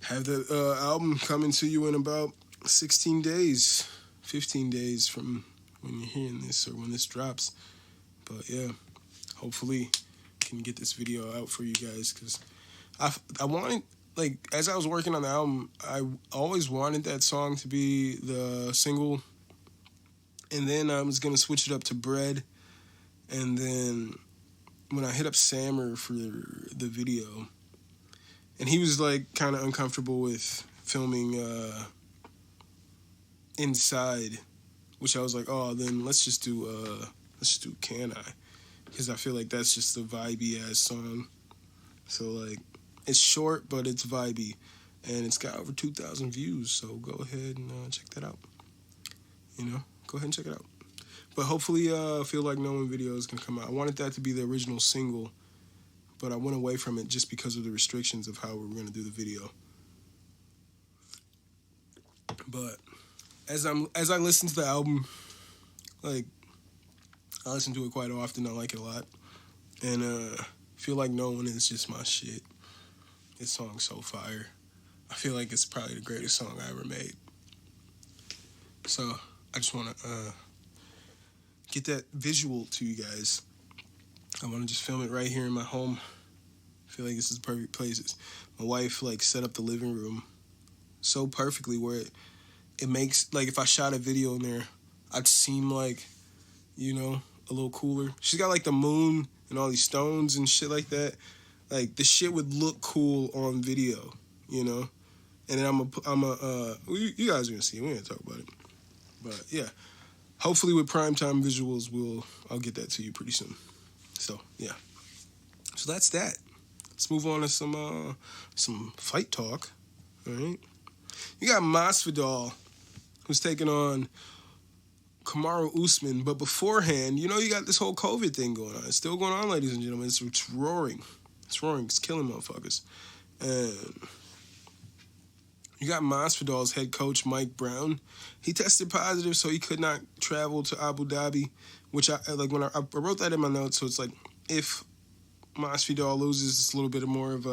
Have the album coming to you in about 16 days. 15 days from when you're hearing this or when this drops. But yeah, hopefully I can get this video out for you guys, because I wanted, like, as I was working on the album, I always wanted that song to be the single, and then I was going to switch it up to Bread, and then when I hit up Sammer for the video, and he was like kind of uncomfortable with filming inside, which I was like, oh, then let's just do Can I? Because I feel like that's just a vibey ass song. So like, it's short, but it's vibey, and it's got over 2,000 views. So go ahead and check that out. Go ahead and check it out. But hopefully, Feel Like No One video is gonna come out. I wanted that to be the original single, but I went away from it just because of the restrictions of how we were going to do the video. But as I listen to the album, like, I listen to it quite often. I like it a lot. And Feel Like No One is just my shit. This song's so fire. I feel like it's probably the greatest song I ever made. So I just want to get that visual to you guys. I want to just film it right here in my home. I feel like this is the perfect place. My wife, like, set up the living room so perfectly where it makes, like, if I shot a video in there, I'd seem like, you know, a little cooler. She's got, like, the moon and all these stones and shit like that. Like, the shit would look cool on video, you know? And then you guys are going to see it. We're going to talk about it. But, yeah. Hopefully with primetime visuals, I'll get that to you pretty soon. So, yeah. So that's that. Let's move on to some fight talk. All right? You got Masvidal, who's taking on Kamaru Usman. But beforehand, you know, you got this whole COVID thing going on. It's still going on, ladies and gentlemen. It's roaring. It's roaring. It's killing motherfuckers. And you got Masvidal's head coach, Mike Brown. He tested positive, so he could not travel to Abu Dhabi, which I wrote that in my notes. So it's like, if Masvidal loses, it's a little bit more of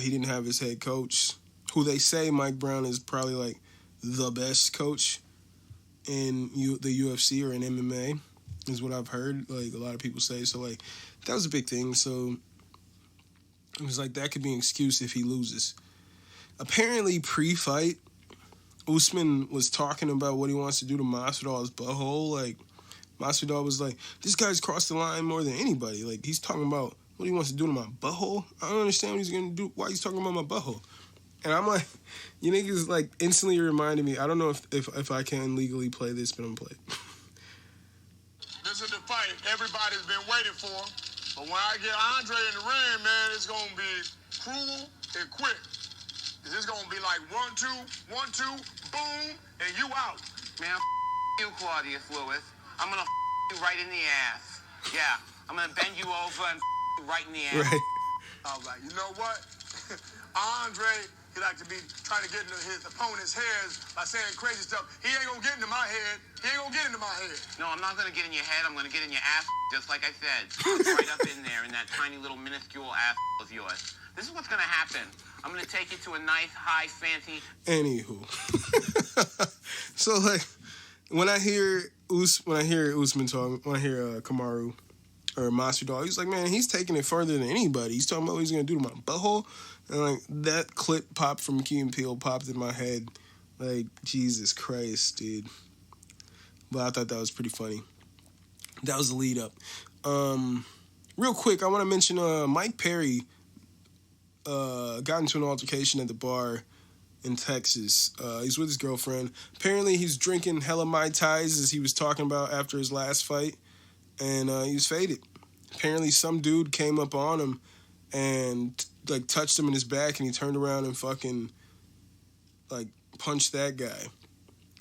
he didn't have his head coach, who they say Mike Brown is probably like the best coach in the UFC or in MMA, is what I've heard. Like, a lot of people say. So, like, that was a big thing. So it was like, that could be an excuse if he loses. Apparently, pre-fight, Usman was talking about what he wants to do to Masvidal's butthole. Like, Masvidal was like, this guy's crossed the line more than anybody. Like, he's talking about what he wants to do to my butthole. I don't understand what he's going to do. Why he's talking about my butthole? And I'm like, you niggas, like, instantly reminded me. I don't know if I can legally play this, but I'm going to play it. This is the fight everybody's been waiting for. But when I get Andre in the ring, man, it's going to be cruel and quick. It's going to be like 1, 2, 1, 2, boom, and you out. Man, you, Claudius Lewis. I'm going to you right in the ass. Yeah, I'm going to bend you over and you right in the ass. Right. All right, you know what? Andre, he like to be trying to get into his opponent's heads by saying crazy stuff. He ain't going to get into my head. He ain't going to get into my head. No, I'm not going to get in your head. I'm going to get in your ass, just like I said. Right up in there, in that tiny little minuscule ass of yours. This is what's going to happen. I'm going to take you to a nice, high, fancy... Anywho. So, like, when I hear Usman talking, when I hear Kamaru or Masvidal, he's like, man, he's taking it further than anybody. He's talking about what he's going to do to my butthole. And, like, that clip popped from Key and Peele popped in my head. Like, Jesus Christ, dude. But I thought that was pretty funny. That was the lead up. Real quick, I want to mention Mike Perry got into an altercation at the bar in Texas. He's with his girlfriend. Apparently, he's drinking hella Mai Tais, as he was talking about after his last fight, and he was faded. Apparently, some dude came up on him and, like, touched him in his back, and he turned around and fucking, like, punched that guy.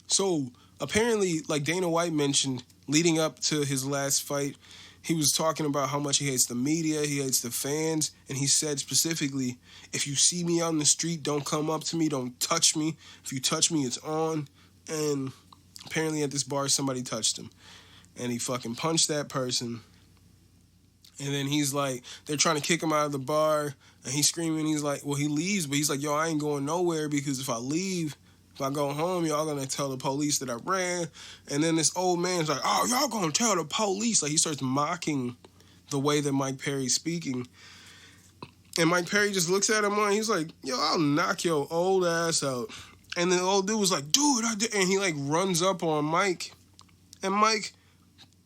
So, apparently, like Dana White mentioned, leading up to his last fight, he was talking about how much he hates the media, he hates the fans, and he said specifically, if you see me out in the street, don't come up to me, don't touch me. If you touch me, it's on. And apparently at this bar, somebody touched him. And he fucking punched that person. And then he's like, they're trying to kick him out of the bar, and he's screaming, he's like, well, he leaves, but he's like, yo, I ain't going nowhere, because if I leave, if I go home, y'all gonna tell the police that I ran. And then this old man's like, oh, y'all gonna tell the police. Like, he starts mocking the way that Mike Perry's speaking. And Mike Perry just looks at him and he's like, yo, I'll knock your old ass out. And the old dude was like, dude, I did. And he, like, runs up on Mike. And Mike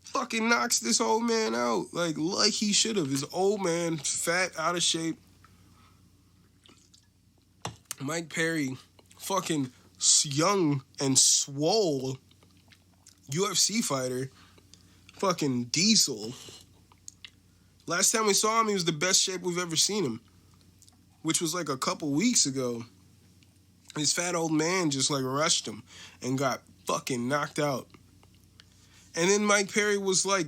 fucking knocks this old man out. Like he should have. This old man, fat, out of shape. Mike Perry, fucking young and swole UFC fighter, fucking Diesel. Last time we saw him, he was the best shape we've ever seen him, which was like a couple weeks ago. This fat old man just like rushed him and got fucking knocked out. And then Mike Perry was like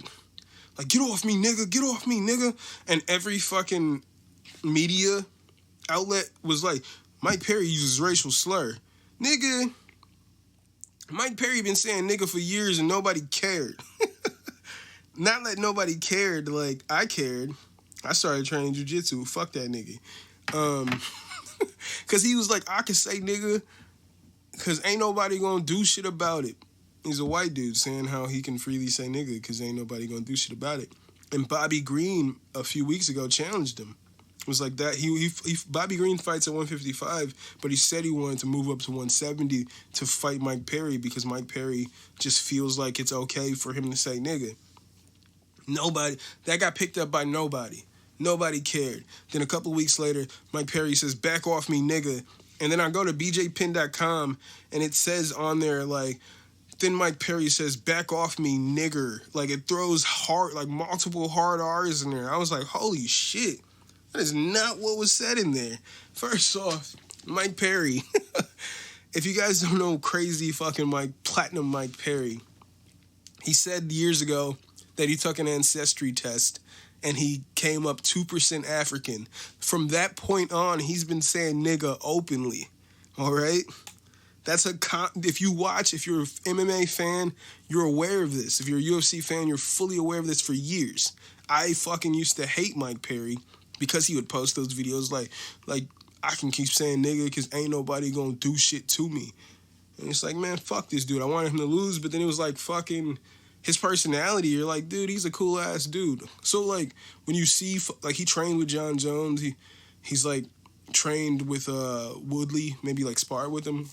Like, get off me, nigga, get off me, nigga. And every fucking media outlet was like, Mike Perry uses racial slur. Nigga, Mike Perry been saying nigga for years and nobody cared. Not that nobody cared, like, I cared. I started training jiu-jitsu. Fuck that nigga. Because he was like, I can say nigga because ain't nobody gonna do shit about it. He's a white dude saying how he can freely say nigga because ain't nobody gonna do shit about it. And Bobby Green a few weeks ago challenged him. It was like that. He Bobby Green fights at 155, but he said he wanted to move up to 170 to fight Mike Perry because Mike Perry just feels like it's okay for him to say nigga. Nobody, that got picked up by nobody. Nobody cared. Then a couple weeks later, Mike Perry says, back off me, nigga. And then I go to bjpin.com and it says on there, like, then Mike Perry says, back off me, nigger. Like, it throws hard, like, multiple hard R's in there. I was like, holy shit. That is not what was said in there. First off, Mike Perry. If you guys don't know crazy fucking Platinum Mike Perry, he said years ago that he took an ancestry test and he came up 2% African. From that point on, he's been saying nigga openly. All right? That's if you watch, if you're an MMA fan, you're aware of this. If you're a UFC fan, you're fully aware of this for years. I fucking used to hate Mike Perry because he would post those videos like I can keep saying nigga because ain't nobody gonna do shit to me. And it's like, man, fuck this dude. I wanted him to lose, but then it was like fucking his personality. You're like, dude, he's a cool ass dude. So like when you see like he trained with John Jones, he's like trained with Woodley, maybe like sparred with him.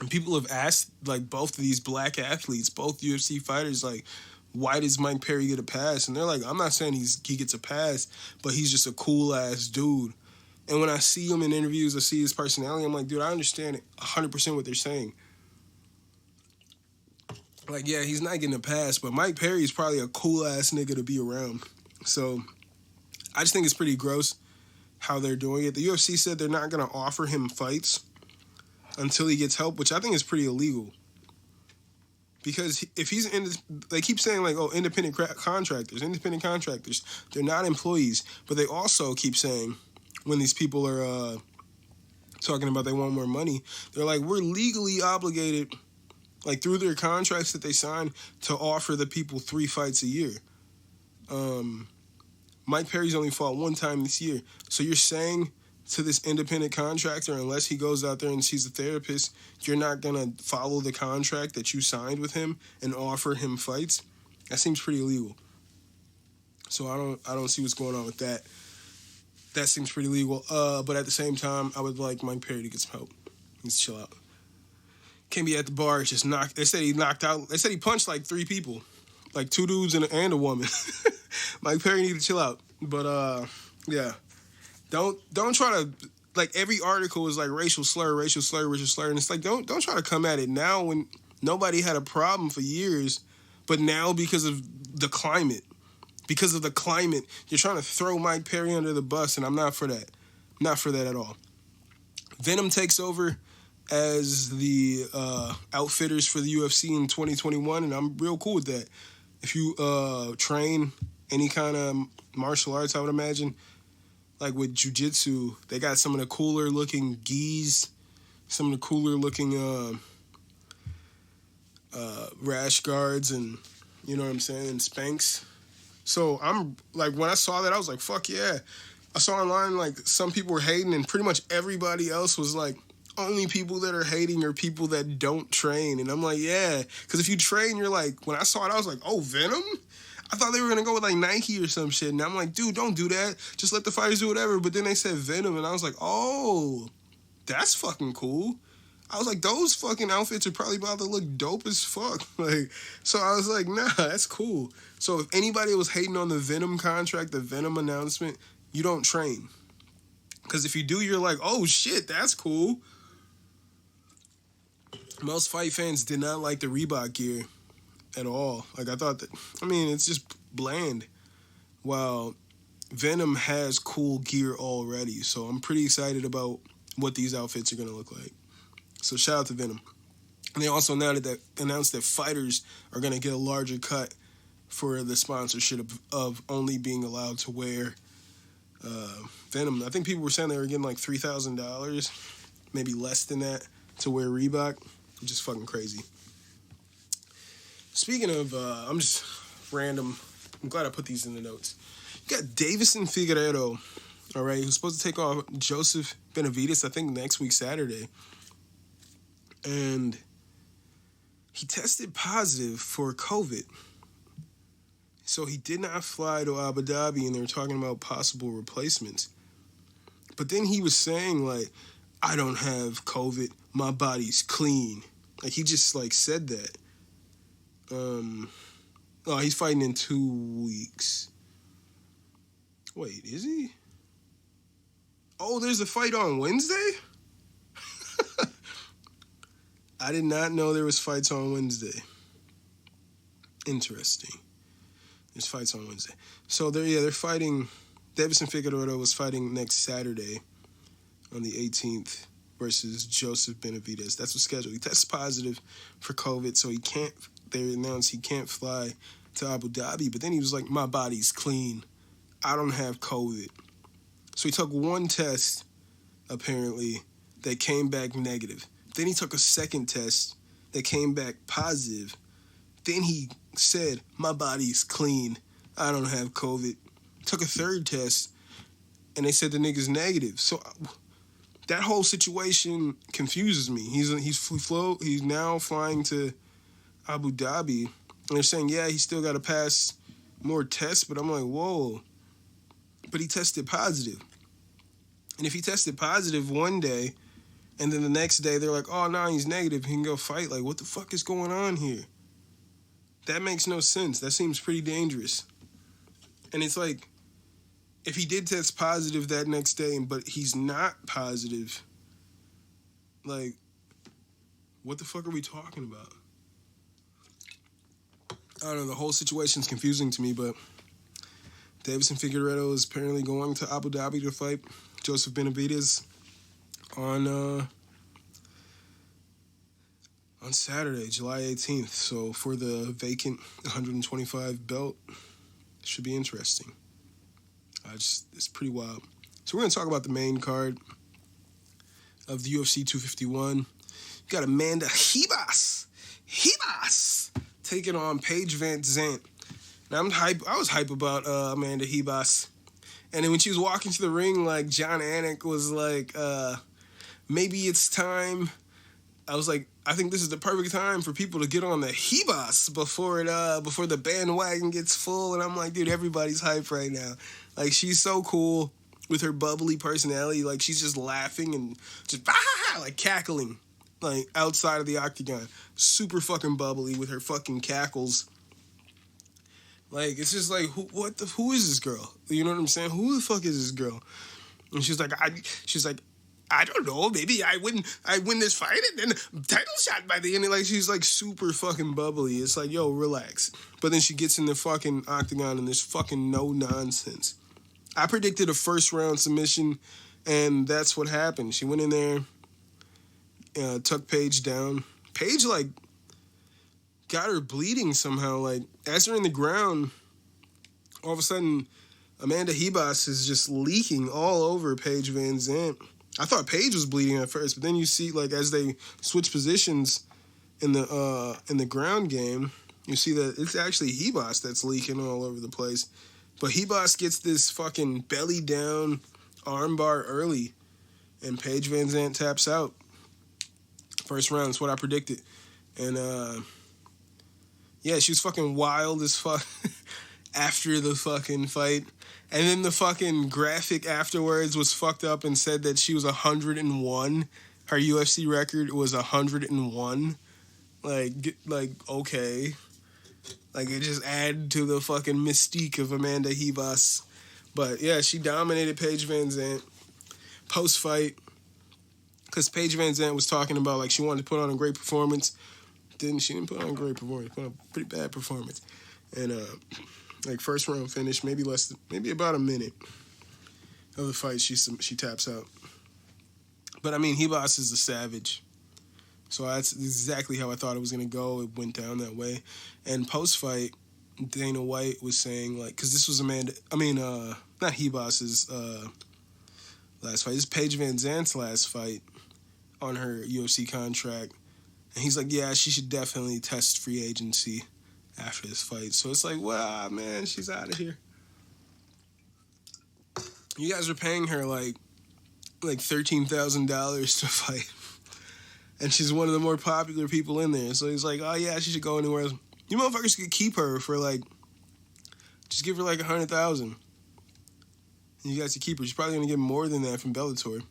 And people have asked like both of these black athletes, both UFC fighters, like, why does Mike Perry get a pass? And they're like, I'm not saying he gets a pass, but he's just a cool ass dude. And when I see him in interviews, I see his personality, I'm like, dude, I understand 100% what they're saying. Like, yeah, he's not getting a pass, but Mike Perry is probably a cool ass nigga to be around. So I just think it's pretty gross how they're doing it. The UFC said they're not going to offer him fights until he gets help, which I think is pretty illegal. Because if he's they keep saying like, oh, independent contractors, they're not employees. But they also keep saying when these people are talking about they want more money, they're like, we're legally obligated, like through their contracts that they sign, to offer the people 3 fights a year. Mike Perry's only fought 1 time this year. So you're saying to this independent contractor, unless he goes out there and sees a therapist, you're not going to follow the contract that you signed with him and offer him fights? That seems pretty illegal. So I don't see what's going on with that. That seems pretty illegal. But at the same time, I would like Mike Perry to get some help. Let's chill out. Can't be at the bar, just knock. They said he knocked out. They said he punched like 3 people, like 2 dudes and a woman. Mike Perry need to chill out. But yeah, don't try to, like, every article is like racial slur, and it's like don't try to come at it now when nobody had a problem for years, but now because of the climate, you're trying to throw Mike Perry under the bus, and I'm not for that. Not for that at all. Venom takes over as the outfitters for the UFC in 2021, and I'm real cool with that. If you train any kind of martial arts, I would imagine, like with jiu-jitsu, they got some of the cooler looking gis, some of the cooler looking rash guards, and you know what I'm saying, and Spanx. So I'm like, when I saw that, I was like, fuck yeah. I saw online like some people were hating, and pretty much everybody else was like, only people that are hating are people that don't train. And I'm like, yeah, because if you train, you're like, when I saw it, I was like, oh, Venom? I thought they were going to go with like Nike or some shit. And I'm like, dude, don't do that. Just let the fighters do whatever. But then they said Venom, and I was like, oh, that's fucking cool. I was like, those fucking outfits are probably about to look dope as fuck. Like, so I was like, nah, that's cool. So if anybody was hating on the Venom contract, the Venom announcement, you don't train. Because if you do, you're like, oh shit, that's cool. Most fight fans did not like the Reebok gear at all. Like, I thought that, I mean, it's just bland. While Venom has cool gear already. So I'm pretty excited about what these outfits are going to look like. So shout out to Venom. And they also announced that fighters are going to get a larger cut for the sponsorship of only being allowed to wear Venom. I think people were saying they were getting like $3,000, maybe less than that, to wear Reebok, which is fucking crazy. Speaking of, I'm just random. I'm glad I put these in the notes. You got Davison Figueiredo, all right, who's supposed to take off Joseph Benavidez, I think, next week, Saturday. And he tested positive for COVID. So he did not fly to Abu Dhabi, and they were talking about possible replacements. But then he was saying, like, I don't have COVID. My body's clean. Like, he just, like, said that. Oh, he's fighting in 2 weeks. Wait, is he? Oh, there's a fight on Wednesday? I did not know there was fights on Wednesday. Interesting. There's fights on Wednesday. So they're fighting. Davison Figueiredo was fighting next Saturday on the 18th versus Joseph Benavidez. That's what's scheduled. He tests positive for COVID, so he can't. They announced he can't fly to Abu Dhabi. But then he was like, "My body's clean. I don't have COVID." So he took one test, apparently, that came back negative. Then he took a second test that came back positive. Then he said, "My body's clean. I don't have COVID." Took a third test, and they said the nigga's negative. So that whole situation confuses me. He's now flying to Abu Dhabi, and they're saying, yeah, he's still got to pass more tests, but I'm like, whoa. But he tested positive. And if he tested positive one day, and then the next day they're like, oh, no, he's negative, he can go fight. Like, what the fuck is going on here? That makes no sense. That seems pretty dangerous. And it's like, if he did test positive that next day, but he's not positive, like, what the fuck are we talking about? I don't know, the whole situation's confusing to me, but Davison Figueiredo is apparently going to Abu Dhabi to fight Joseph Benavidez on Saturday, July 18th. So for the vacant 125 belt, it should be interesting. It's pretty wild. So we're going to talk about the main card of the UFC 251. You got Amanda Ribas taking on Paige Van Zandt. And I was hype about Amanda Ribas. And then when she was walking to the ring, like, John Anik was like, maybe it's time. I was like, I think this is the perfect time for people to get on the Ribas before the bandwagon gets full. And I'm like, dude, everybody's hype right now. Like, she's so cool with her bubbly personality. Like, she's just laughing and just like cackling, like, outside of the octagon. Super fucking bubbly with her fucking cackles. Like, it's just like, who is this girl? You know what I'm saying? Who the fuck is this girl? And she's like, I don't know, maybe I win this fight and then title shot by the end. Like, she's like super fucking bubbly. It's like, yo, relax. But then she gets in the fucking octagon and there's fucking no nonsense. I predicted a first round submission, and that's what happened. She went in there, took Paige down. Paige, like, got her bleeding somehow. Like, as they're in the ground, all of a sudden, Amanda Ribas is just leaking all over Paige Van Zandt. I thought Paige was bleeding at first, but then you see, like, as they switch positions in the ground game, you see that it's actually Ribas that's leaking all over the place. But Ribas gets this fucking belly down armbar early, and Paige Van Zandt taps out. First round is what I predicted. And, yeah, she was fucking wild as fuck after the fucking fight. And then the fucking graphic afterwards was fucked up and said that she was 101. Her UFC record was 101. Like, okay. Like, it just added to the fucking mystique of Amanda Ribas. But, yeah, she dominated Paige Van Zandt post-fight. Because Paige Van Zandt was talking about, like, she wanted to put on a great performance. She didn't put on a great performance. Put on a pretty bad performance. And, like, first round finish, maybe about a minute of the fight, she taps out. But, I mean, Ribas is a savage. So that's exactly how I thought it was going to go. It went down that way. And post-fight, Dana White was saying, like, because this was not Hebos's last fight. This is Paige Van Zandt's last fight on her UFC contract. And he's like, yeah, she should definitely test free agency after this fight. So it's like, wow, man, she's out of here. You guys are paying her like $13,000 to fight. And she's one of the more popular people in there. So he's like, oh yeah, she should go anywhere else. You motherfuckers could keep her for like, just give her like $100,000. And you guys could keep her. She's probably going to get more than that from Bellator.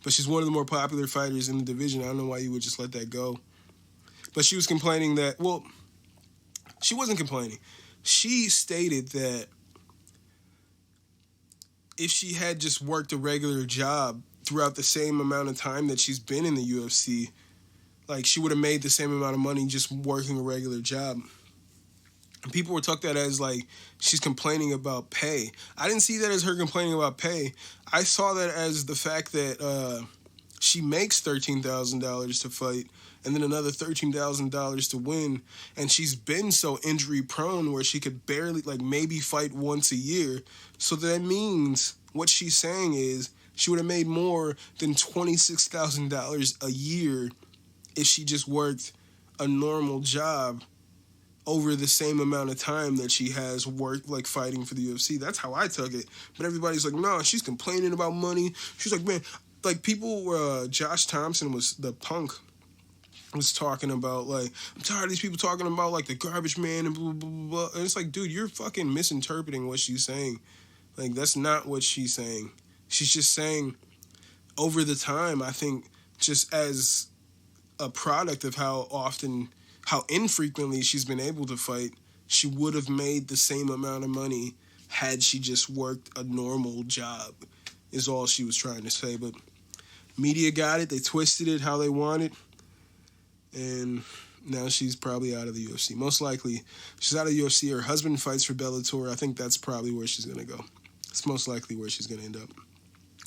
But she's one of the more popular fighters in the division. I don't know why you would just let that go. But she was complaining that, well, she wasn't complaining. She stated that if she had just worked a regular job throughout the same amount of time that she's been in the UFC, like, she would have made the same amount of money just working a regular job. And people would take that as, like, she's complaining about pay. I didn't see that as her complaining about pay. I saw that as the fact that she makes $13,000 to fight and then another $13,000 to win. And she's been so injury-prone where she could barely, like, maybe fight once a year. So that means what she's saying is she would have made more than $26,000 a year if she just worked a normal job over the same amount of time that she has worked, like, fighting for the UFC. That's how I took it. But everybody's like, no, she's complaining about money. She's like, man, like, people, Josh Thompson was the punk, was talking about, like, I'm tired of these people talking about, like, the garbage man and blah, blah, blah, blah. And it's like, dude, you're fucking misinterpreting what she's saying. Like, that's not what she's saying. She's just saying, over the time, I think, just as a product of how infrequently she's been able to fight, she would have made the same amount of money had she just worked a normal job, is all she was trying to say. But media got it. They twisted it how they wanted. And now she's probably out of the UFC. Most likely, she's out of the UFC. Her husband fights for Bellator. I think that's probably where she's going to go. It's most likely where she's going to end up.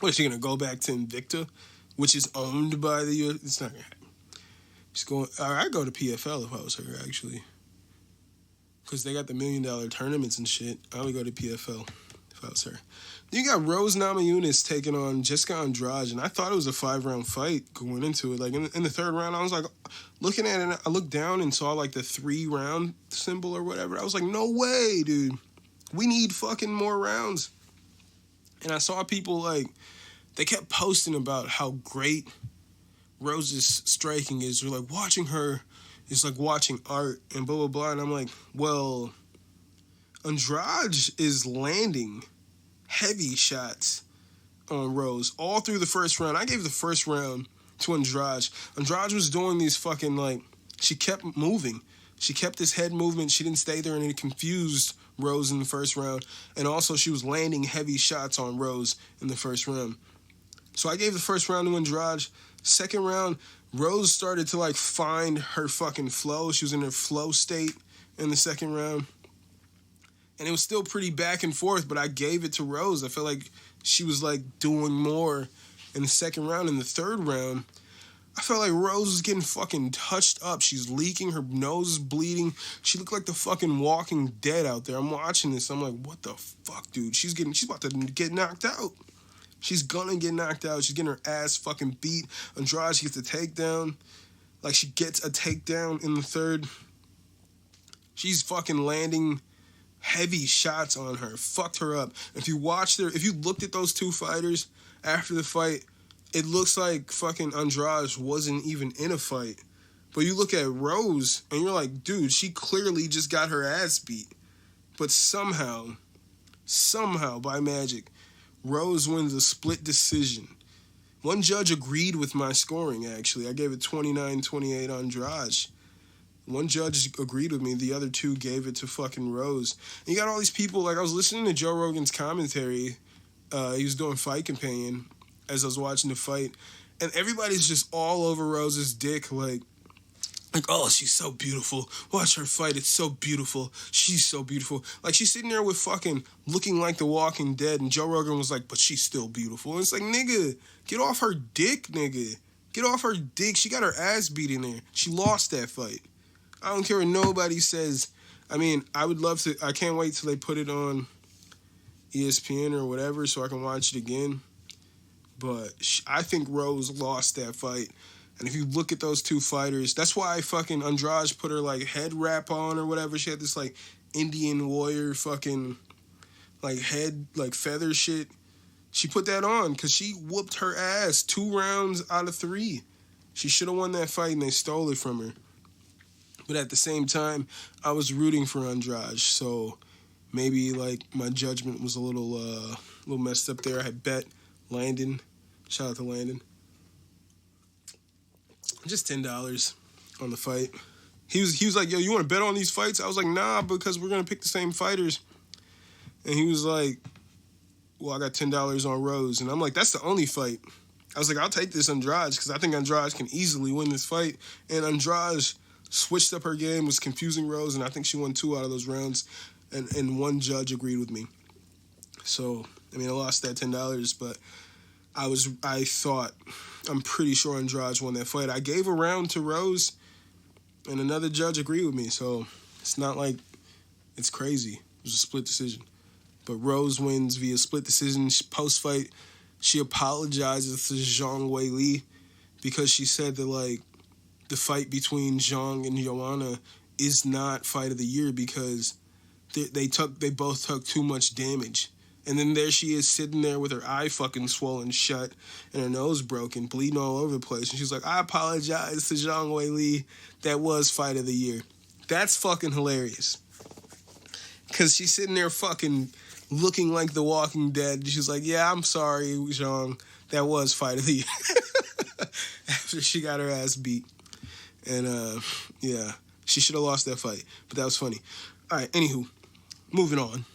What, is she going to go back to Invicta, which is owned by the UFC? It's not going to happen. She's going, I'd go to PFL if I was her, actually. Because they got the $1 million tournaments and shit. I would go to PFL if I was her. Then you got Rose Namajunas taking on Jessica Andrade, and I thought it was a 5-round fight going into it. Like, in the third round, I was like, looking at it, I looked down and saw, like, the 3-round symbol or whatever. I was like, no way, dude. We need fucking more rounds. And I saw people, like, they kept posting about how great Rose's striking is. They're like, watching her is like watching art and blah, blah, blah. And I'm like, well, Andrade is landing heavy shots on Rose all through the first round. I gave the first round to Andrade. Andrade was doing these fucking, like, she kept moving. She kept this head movement. She didn't stay there, and it confused Rose in the first round. And also, she was landing heavy shots on Rose in the first round. So I gave the first round to Andrade. Second round, Rose started to, like, find her fucking flow. She was in her flow state in the second round. And it was still pretty back and forth, but I gave it to Rose. I felt like she was, like, doing more in the second round. In the third round, I felt like Rose was getting fucking touched up. She's leaking. Her nose is bleeding. She looked like the fucking Walking Dead out there. I'm watching this. I'm like, what the fuck, dude? She's about to get knocked out. She's gonna get knocked out. She's getting her ass fucking beat. Andrade, she gets a takedown. Like, she gets a takedown in the third. She's fucking landing heavy shots on her. Fucked her up. If you looked at those two fighters after the fight, it looks like fucking Andrade wasn't even in a fight. But you look at Rose, and you're like, dude, she clearly just got her ass beat. But somehow, by magic, Rose wins a split decision. One judge agreed with my scoring, actually. I gave it 29-28 Andrade. One judge agreed with me. The other two gave it to fucking Rose. And you got all these people, like, I was listening to Joe Rogan's commentary. He was doing Fight Companion as I was watching the fight. And everybody's just all over Rose's dick, like, oh, she's so beautiful. Watch her fight. It's so beautiful. She's so beautiful. Like, she's sitting there with fucking looking like the Walking Dead. And Joe Rogan was like, but she's still beautiful. And it's like, nigga, get off her dick, nigga. Get off her dick. She got her ass beat in there. She lost that fight. I don't care what nobody says. I mean, I would love to. I can't wait till they put it on ESPN or whatever so I can watch it again. But I think Rose lost that fight. And if you look at those two fighters, that's why fucking Andrade put her, like, head wrap on or whatever. She had this, like, Indian warrior fucking, like, head, like, feather shit. She put that on because she whooped her ass 2 rounds out of 3. She should have won that fight and they stole it from her. But at the same time, I was rooting for Andrade, so maybe, like, my judgment was a little messed up there. I had bet Landon. Shout out to Landon. Just $10 on the fight. He was like, yo, you want to bet on these fights? I was like, nah, because we're going to pick the same fighters. And he was like, well, I got $10 on Rose. And I'm like, that's the only fight. I was like, I'll take this Andrade because I think Andrade can easily win this fight. And Andrade switched up her game, was confusing Rose, and I think she won 2 out of those rounds. And one judge agreed with me. So, I mean, I lost that $10, but I'm pretty sure Andrade won that fight. I gave a round to Rose, and another judge agreed with me. So it's not like it's crazy. It was a split decision. But Rose wins via split decision. Post-fight, she apologizes to Zhang Weili because she said that, like, the fight between Zhang and Joanna is not fight of the year because they both took too much damage. And then there she is sitting there with her eye fucking swollen shut and her nose broken, bleeding all over the place. And she's like, I apologize to Zhang Weili. That was fight of the year. That's fucking hilarious. Because she's sitting there fucking looking like The Walking Dead. She's like, yeah, I'm sorry, Zhang. That was fight of the year. After she got her ass beat. And, yeah, she should have lost that fight. But that was funny. All right, anywho, moving on.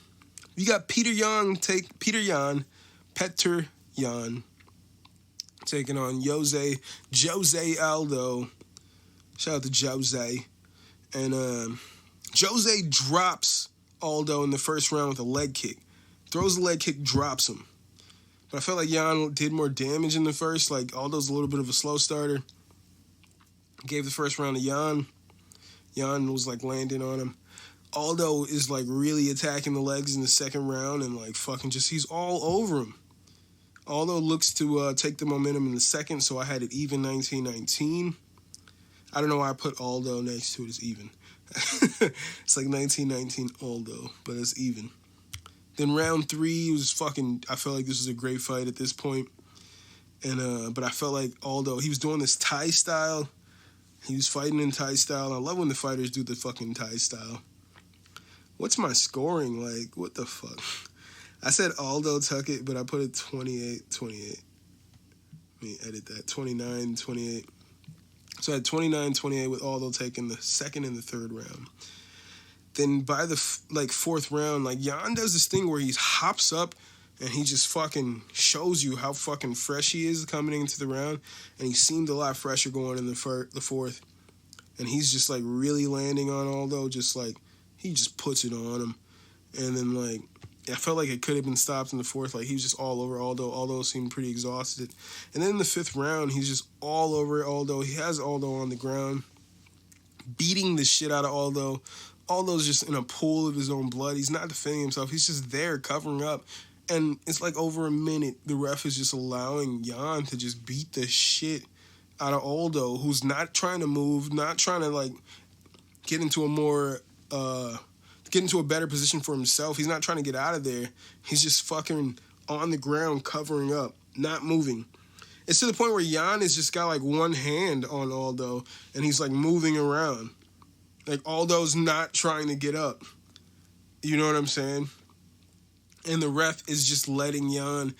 You got Petr Yan taking on Jose Aldo. Shout out to Jose. And Jose drops Aldo in the first round with a leg kick. Throws a leg kick, drops him. But I felt like Yan did more damage in the first. Like, Aldo's a little bit of a slow starter. Gave the first round to Yan. Yan was, like, landing on him. Aldo is, like, really attacking the legs in the second round and, like, fucking just, he's all over him. Aldo looks to take the momentum in the second, so I had it even 19-19. I don't know why I put Aldo next to it as even. It's like 19-19 Aldo, but it's even. Then round 3 was fucking, I felt like this was a great fight at this point. And, but I felt like Aldo, he was doing this Thai style. He was fighting in Thai style. I love when the fighters do the fucking Thai style. What's my scoring like? What the fuck? I said Aldo took it, but I put it 28-28. Let me edit that. 29-28. So I had 29-28 with Aldo taking the second and the third round. Then by the fourth round, like, Yan does this thing where he hops up and he just fucking shows you how fucking fresh he is coming into the round. And he seemed a lot fresher going in the fourth. And he's just, like, really landing on Aldo, just, like, he just puts it on him. And then, like, I felt like it could have been stopped in the fourth. Like, he was just all over Aldo. Aldo seemed pretty exhausted. And then in the fifth round, he's just all over Aldo. He has Aldo on the ground, beating the shit out of Aldo. Aldo's just in a pool of his own blood. He's not defending himself. He's just there covering up. And it's like over a minute, the ref is just allowing Yan to just beat the shit out of Aldo, who's not trying to move, not trying to, like, get into a better position for himself. He's not trying to get out of there. He's just fucking on the ground covering up, not moving. It's to the point where Yan has just got, like, one hand on Aldo, and he's, like, moving around. Like, Aldo's not trying to get up. You know what I'm saying? And the ref is just letting Yan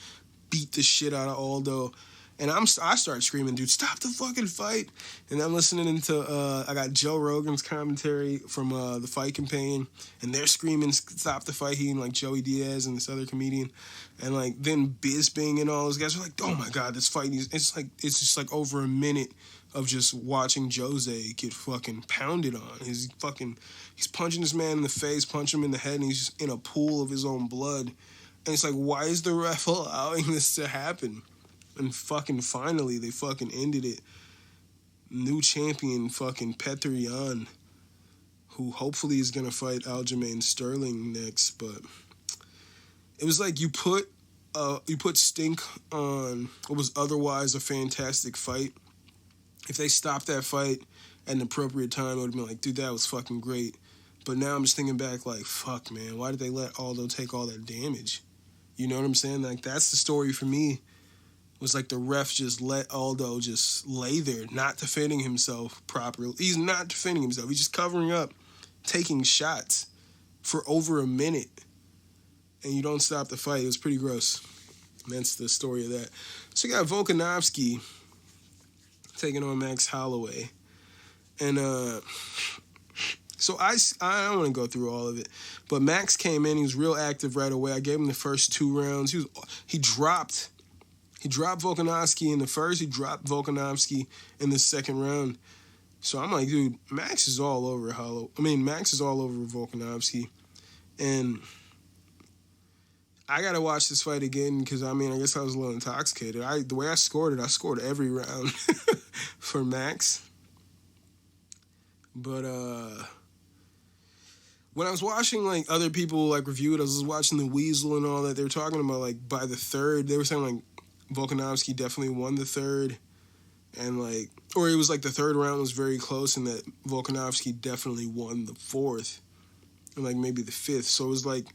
beat the shit out of Aldo. And I start screaming, dude, stop the fucking fight. And I'm listening to, I got Joe Rogan's commentary from the Fight Companion. And they're screaming, stop the fight. He and, like, Joey Diaz and this other comedian. And, like, then Bisping and all those guys are like, oh my God, this fight. It's just like over a minute of just watching Jose get fucking pounded on. He's punching this man in the face, punching him in the head, and he's just in a pool of his own blood. And it's like, why is the ref allowing this to happen? And fucking finally, they fucking ended it. New champion fucking Petr Yan, who hopefully is going to fight Aljamain Sterling next. But it was like you put Stink on what was otherwise a fantastic fight. If they stopped that fight at an appropriate time, it would have been like, dude, that was fucking great. But now I'm just thinking back like, fuck, man, why did they let Aldo take all that damage? You know what I'm saying? Like, that's the story for me. Was like the ref just let Aldo just lay there, not defending himself properly. He's not defending himself. He's just covering up, taking shots for over a minute. And you don't stop the fight. It was pretty gross. And that's the story of that. So you got Volkanovski taking on Max Holloway. And so I don't want to go through all of it. But Max came in. He was real active right away. I gave him the first 2 rounds. He dropped Volkanovski in the first. He dropped Volkanovski in the second round. So I'm like, dude, Max is all over Volkanovski. And I got to watch this fight again because, I guess I was a little intoxicated. The way I scored every round for Max. But when I was watching, like, other people, like, review it, I was watching the Weasel and all that. They were talking about, like, by the third, they were saying, like, Volkanovski definitely won the third. And, like, or it was, like, the third round was very close and that Volkanovski definitely won the fourth. And, like, maybe the fifth. So it was like,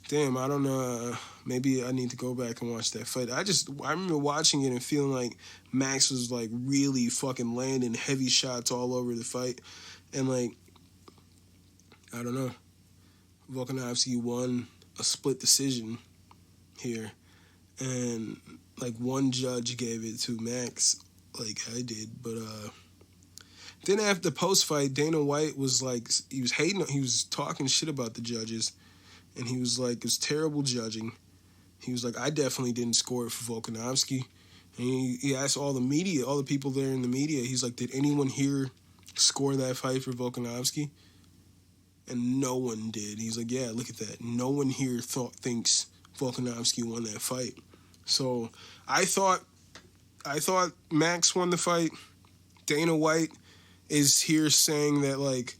damn, I don't know. Maybe I need to go back and watch that fight. I remember watching it and feeling like Max was, like, really fucking landing heavy shots all over the fight. And, like, I don't know. Volkanovski won a split decision here. And, like, one judge gave it to Max, like I did. But then after the post-fight, Dana White was, like, he was talking shit about the judges. And he was like, it's terrible judging. He was like, I definitely didn't score it for Volkanovski. And he asked all the media, all the people there in the media, he's like, did anyone here score that fight for Volkanovski? And no one did. He's like, yeah, look at that. No one here thinks Volkanovski won that fight. So I thought Max won the fight. Dana White is here saying that, like,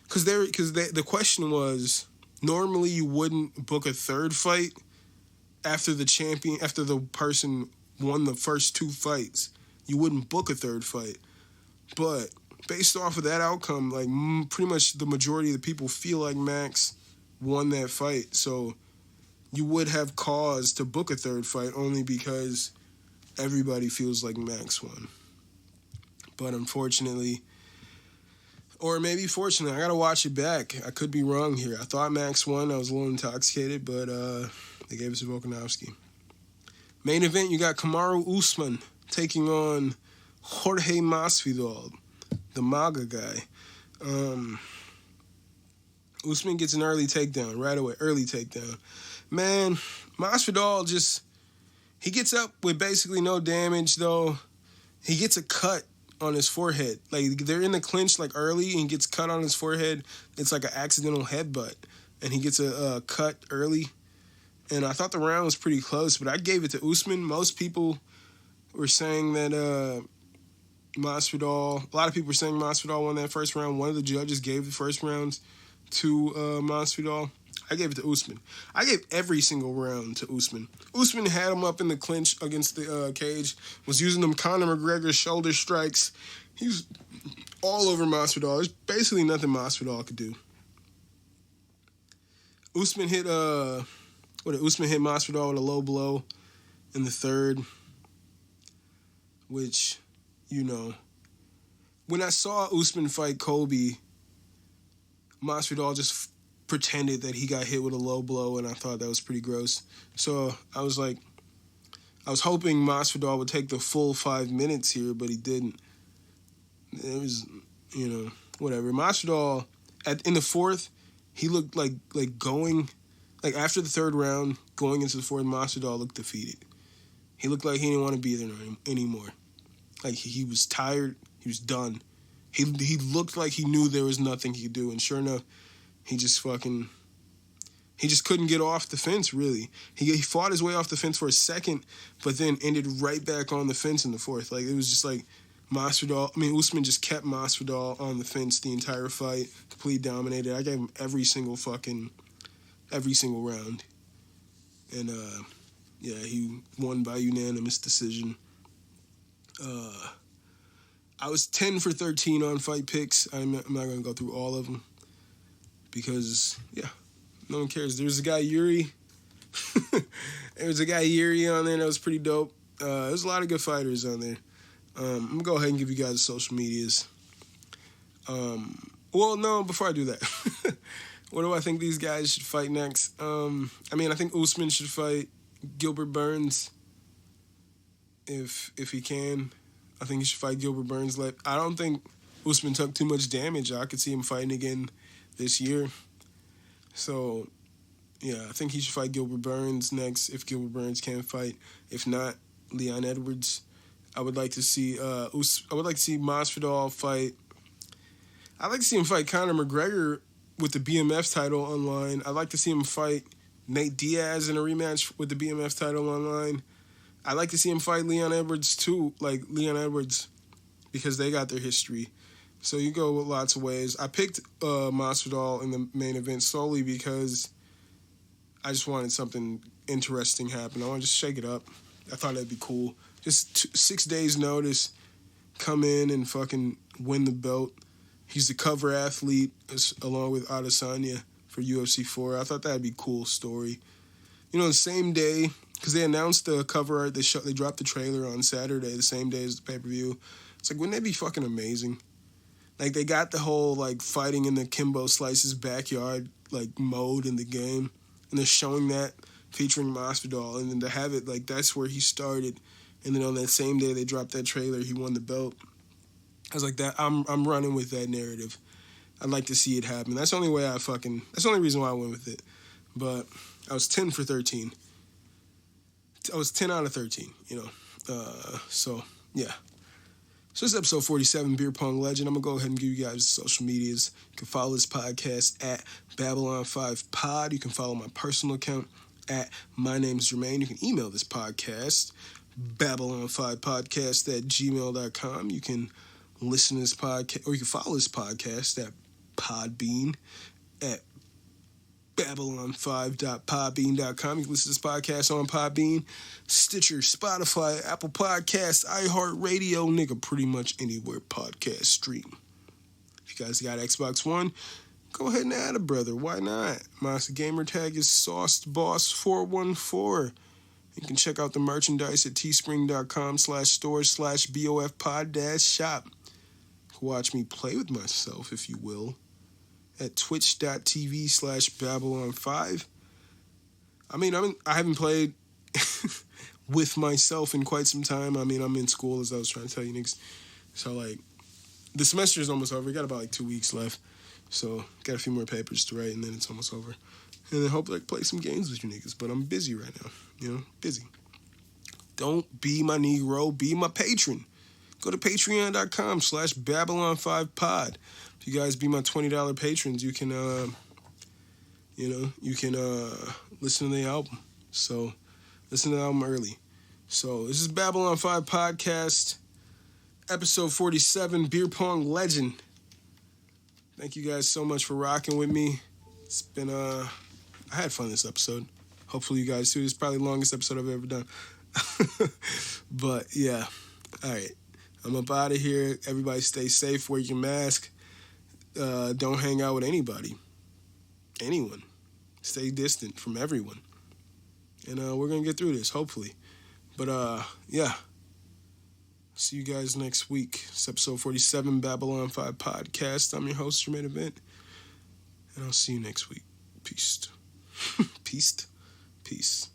because the question was, normally you wouldn't book a third fight after the person won the first 2 fights. You wouldn't book a third fight. But based off of that outcome, like, pretty much the majority of the people feel like Max won that fight. So you would have cause to book a third fight only because everybody feels like Max won. But unfortunately, or maybe fortunately, I got to watch it back. I could be wrong here. I thought Max won. I was a little intoxicated, but they gave it to Volkanovski. Main event, you got Kamaru Usman taking on Jorge Masvidal, the MAGA guy. Usman gets an early takedown right away. Early takedown. Man, Masvidal he gets up with basically no damage, though. He gets a cut on his forehead. Like, they're in the clinch, like, early, and he gets cut on his forehead. It's like an accidental headbutt. And he gets a cut early. And I thought the round was pretty close, but I gave it to Usman. Most people were saying that Masvidal... A lot of people were saying Masvidal won that first round. One of the judges gave the first rounds to Masvidal. I gave it to Usman. I gave every single round to Usman. Usman had him up in the clinch against the cage, was using them Conor McGregor shoulder strikes. He was all over Masvidal. There's basically nothing Masvidal could do. Usman hit Masvidal with a low blow in the third, which, you know, when I saw Usman fight Colby, Masvidal just pretended that he got hit with a low blow, and I thought that was pretty gross. So I was hoping Masvidal would take the full 5 minutes here, but he didn't. It was, you know, whatever. Masvidal, in the fourth, he looked like going, like after the third round, going into the fourth, Masvidal looked defeated. He looked like he didn't want to be there anymore. Like, he was tired. He was done. He looked like he knew there was nothing he could do, and sure enough, he just couldn't get off the fence, really. He fought his way off the fence for a second, but then ended right back on the fence in the fourth. Like, it was just like Usman just kept Masvidal on the fence the entire fight, completely dominated. I gave him every single round. And, he won by unanimous decision. I was 10 for 13 on fight picks. I'm not going to go through all of them because, no one cares. There's a guy, Yuri. There was a guy, Yuri, on there that was pretty dope. There's a lot of good fighters on there. I'm going to go ahead and give you guys the social medias. Before I do that, what do I think these guys should fight next? I think Usman should fight Gilbert Burns if he can. I think he should fight Gilbert Burns. I don't think Usman took too much damage. I could see him fighting again this year. So, I think he should fight Gilbert Burns next if Gilbert Burns can fight. If not, Leon Edwards. I would like to see Masvidal fight. I'd like to see him fight Conor McGregor with the BMF title online. I'd like to see him fight Nate Diaz in a rematch with the BMF title online. I'd like to see him fight Leon Edwards too, because they got their history. So you go with lots of ways. I picked Masvidal in the main event solely because I just wanted something interesting happen. I want to just shake it up. I thought that'd be cool. Just 6 days notice, come in and fucking win the belt. He's the cover athlete along with Adesanya for UFC 4. I thought that'd be a cool story. The same day, because they announced the cover art, they dropped the trailer on Saturday, the same day as the pay-per-view. It's like, wouldn't that be fucking amazing? Like, they got the whole, fighting in the Kimbo Slice's backyard, mode in the game. And they're showing that, featuring Masvidal. And then to have it, that's where he started. And then on that same day they dropped that trailer, he won the belt. I was like, I'm running with that narrative. I'd like to see it happen. That's the only reason why I went with it. But I was 10 for 13. I was 10 out of 13, So, yeah. So this is episode 47, Beer Pong Legend. I'm going to go ahead and give you guys the social medias. You can follow this podcast at Babylon5Pod. You can follow my personal account at My Name's Jermaine. You can email this podcast, Babylon5podcast@gmail.com. You can listen to this podcast, or you can follow this podcast at Podbean at Babylon5.podbean.com. You can listen to this podcast on Podbean, Stitcher, Spotify, Apple Podcasts, iHeartRadio, nigga, pretty much anywhere podcast stream. If you guys got Xbox One, go ahead and add a brother. Why not? My gamer tag is SaucedBoss414. You can check out the merchandise at teespring.com/store/BOFpod-shop. You can watch me play with myself, if you will, at twitch.tv/Babylon5. I haven't played with myself in quite some time. I'm in school, as I was trying to tell you niggas. So, the semester is almost over. We got about, 2 weeks left. So, got a few more papers to write, and then it's almost over. And then hopefully I can play some games with you niggas. But I'm busy right now. Busy. Don't be my Negro. Be my patron. Go to patreon.com/Babylon5Pod. If you guys be my $20 patrons, you can, listen to the album. So, listen to the album early. So, this is Babylon 5 Podcast, episode 47, Beer Pong Legend. Thank you guys so much for rocking with me. It's been, I had fun this episode. Hopefully you guys too. This is probably the longest episode I've ever done. But, yeah. All right. I'm up out of here. Everybody stay safe. Wear your mask. Don't hang out with anybody. Anyone. Stay distant from everyone. And we're going to get through this, hopefully. But, yeah. See you guys next week. It's episode 47, Babylon 5 Podcast. I'm your host, Jermaine Babbles. And I'll see you next week. Peace. Peace. Peace.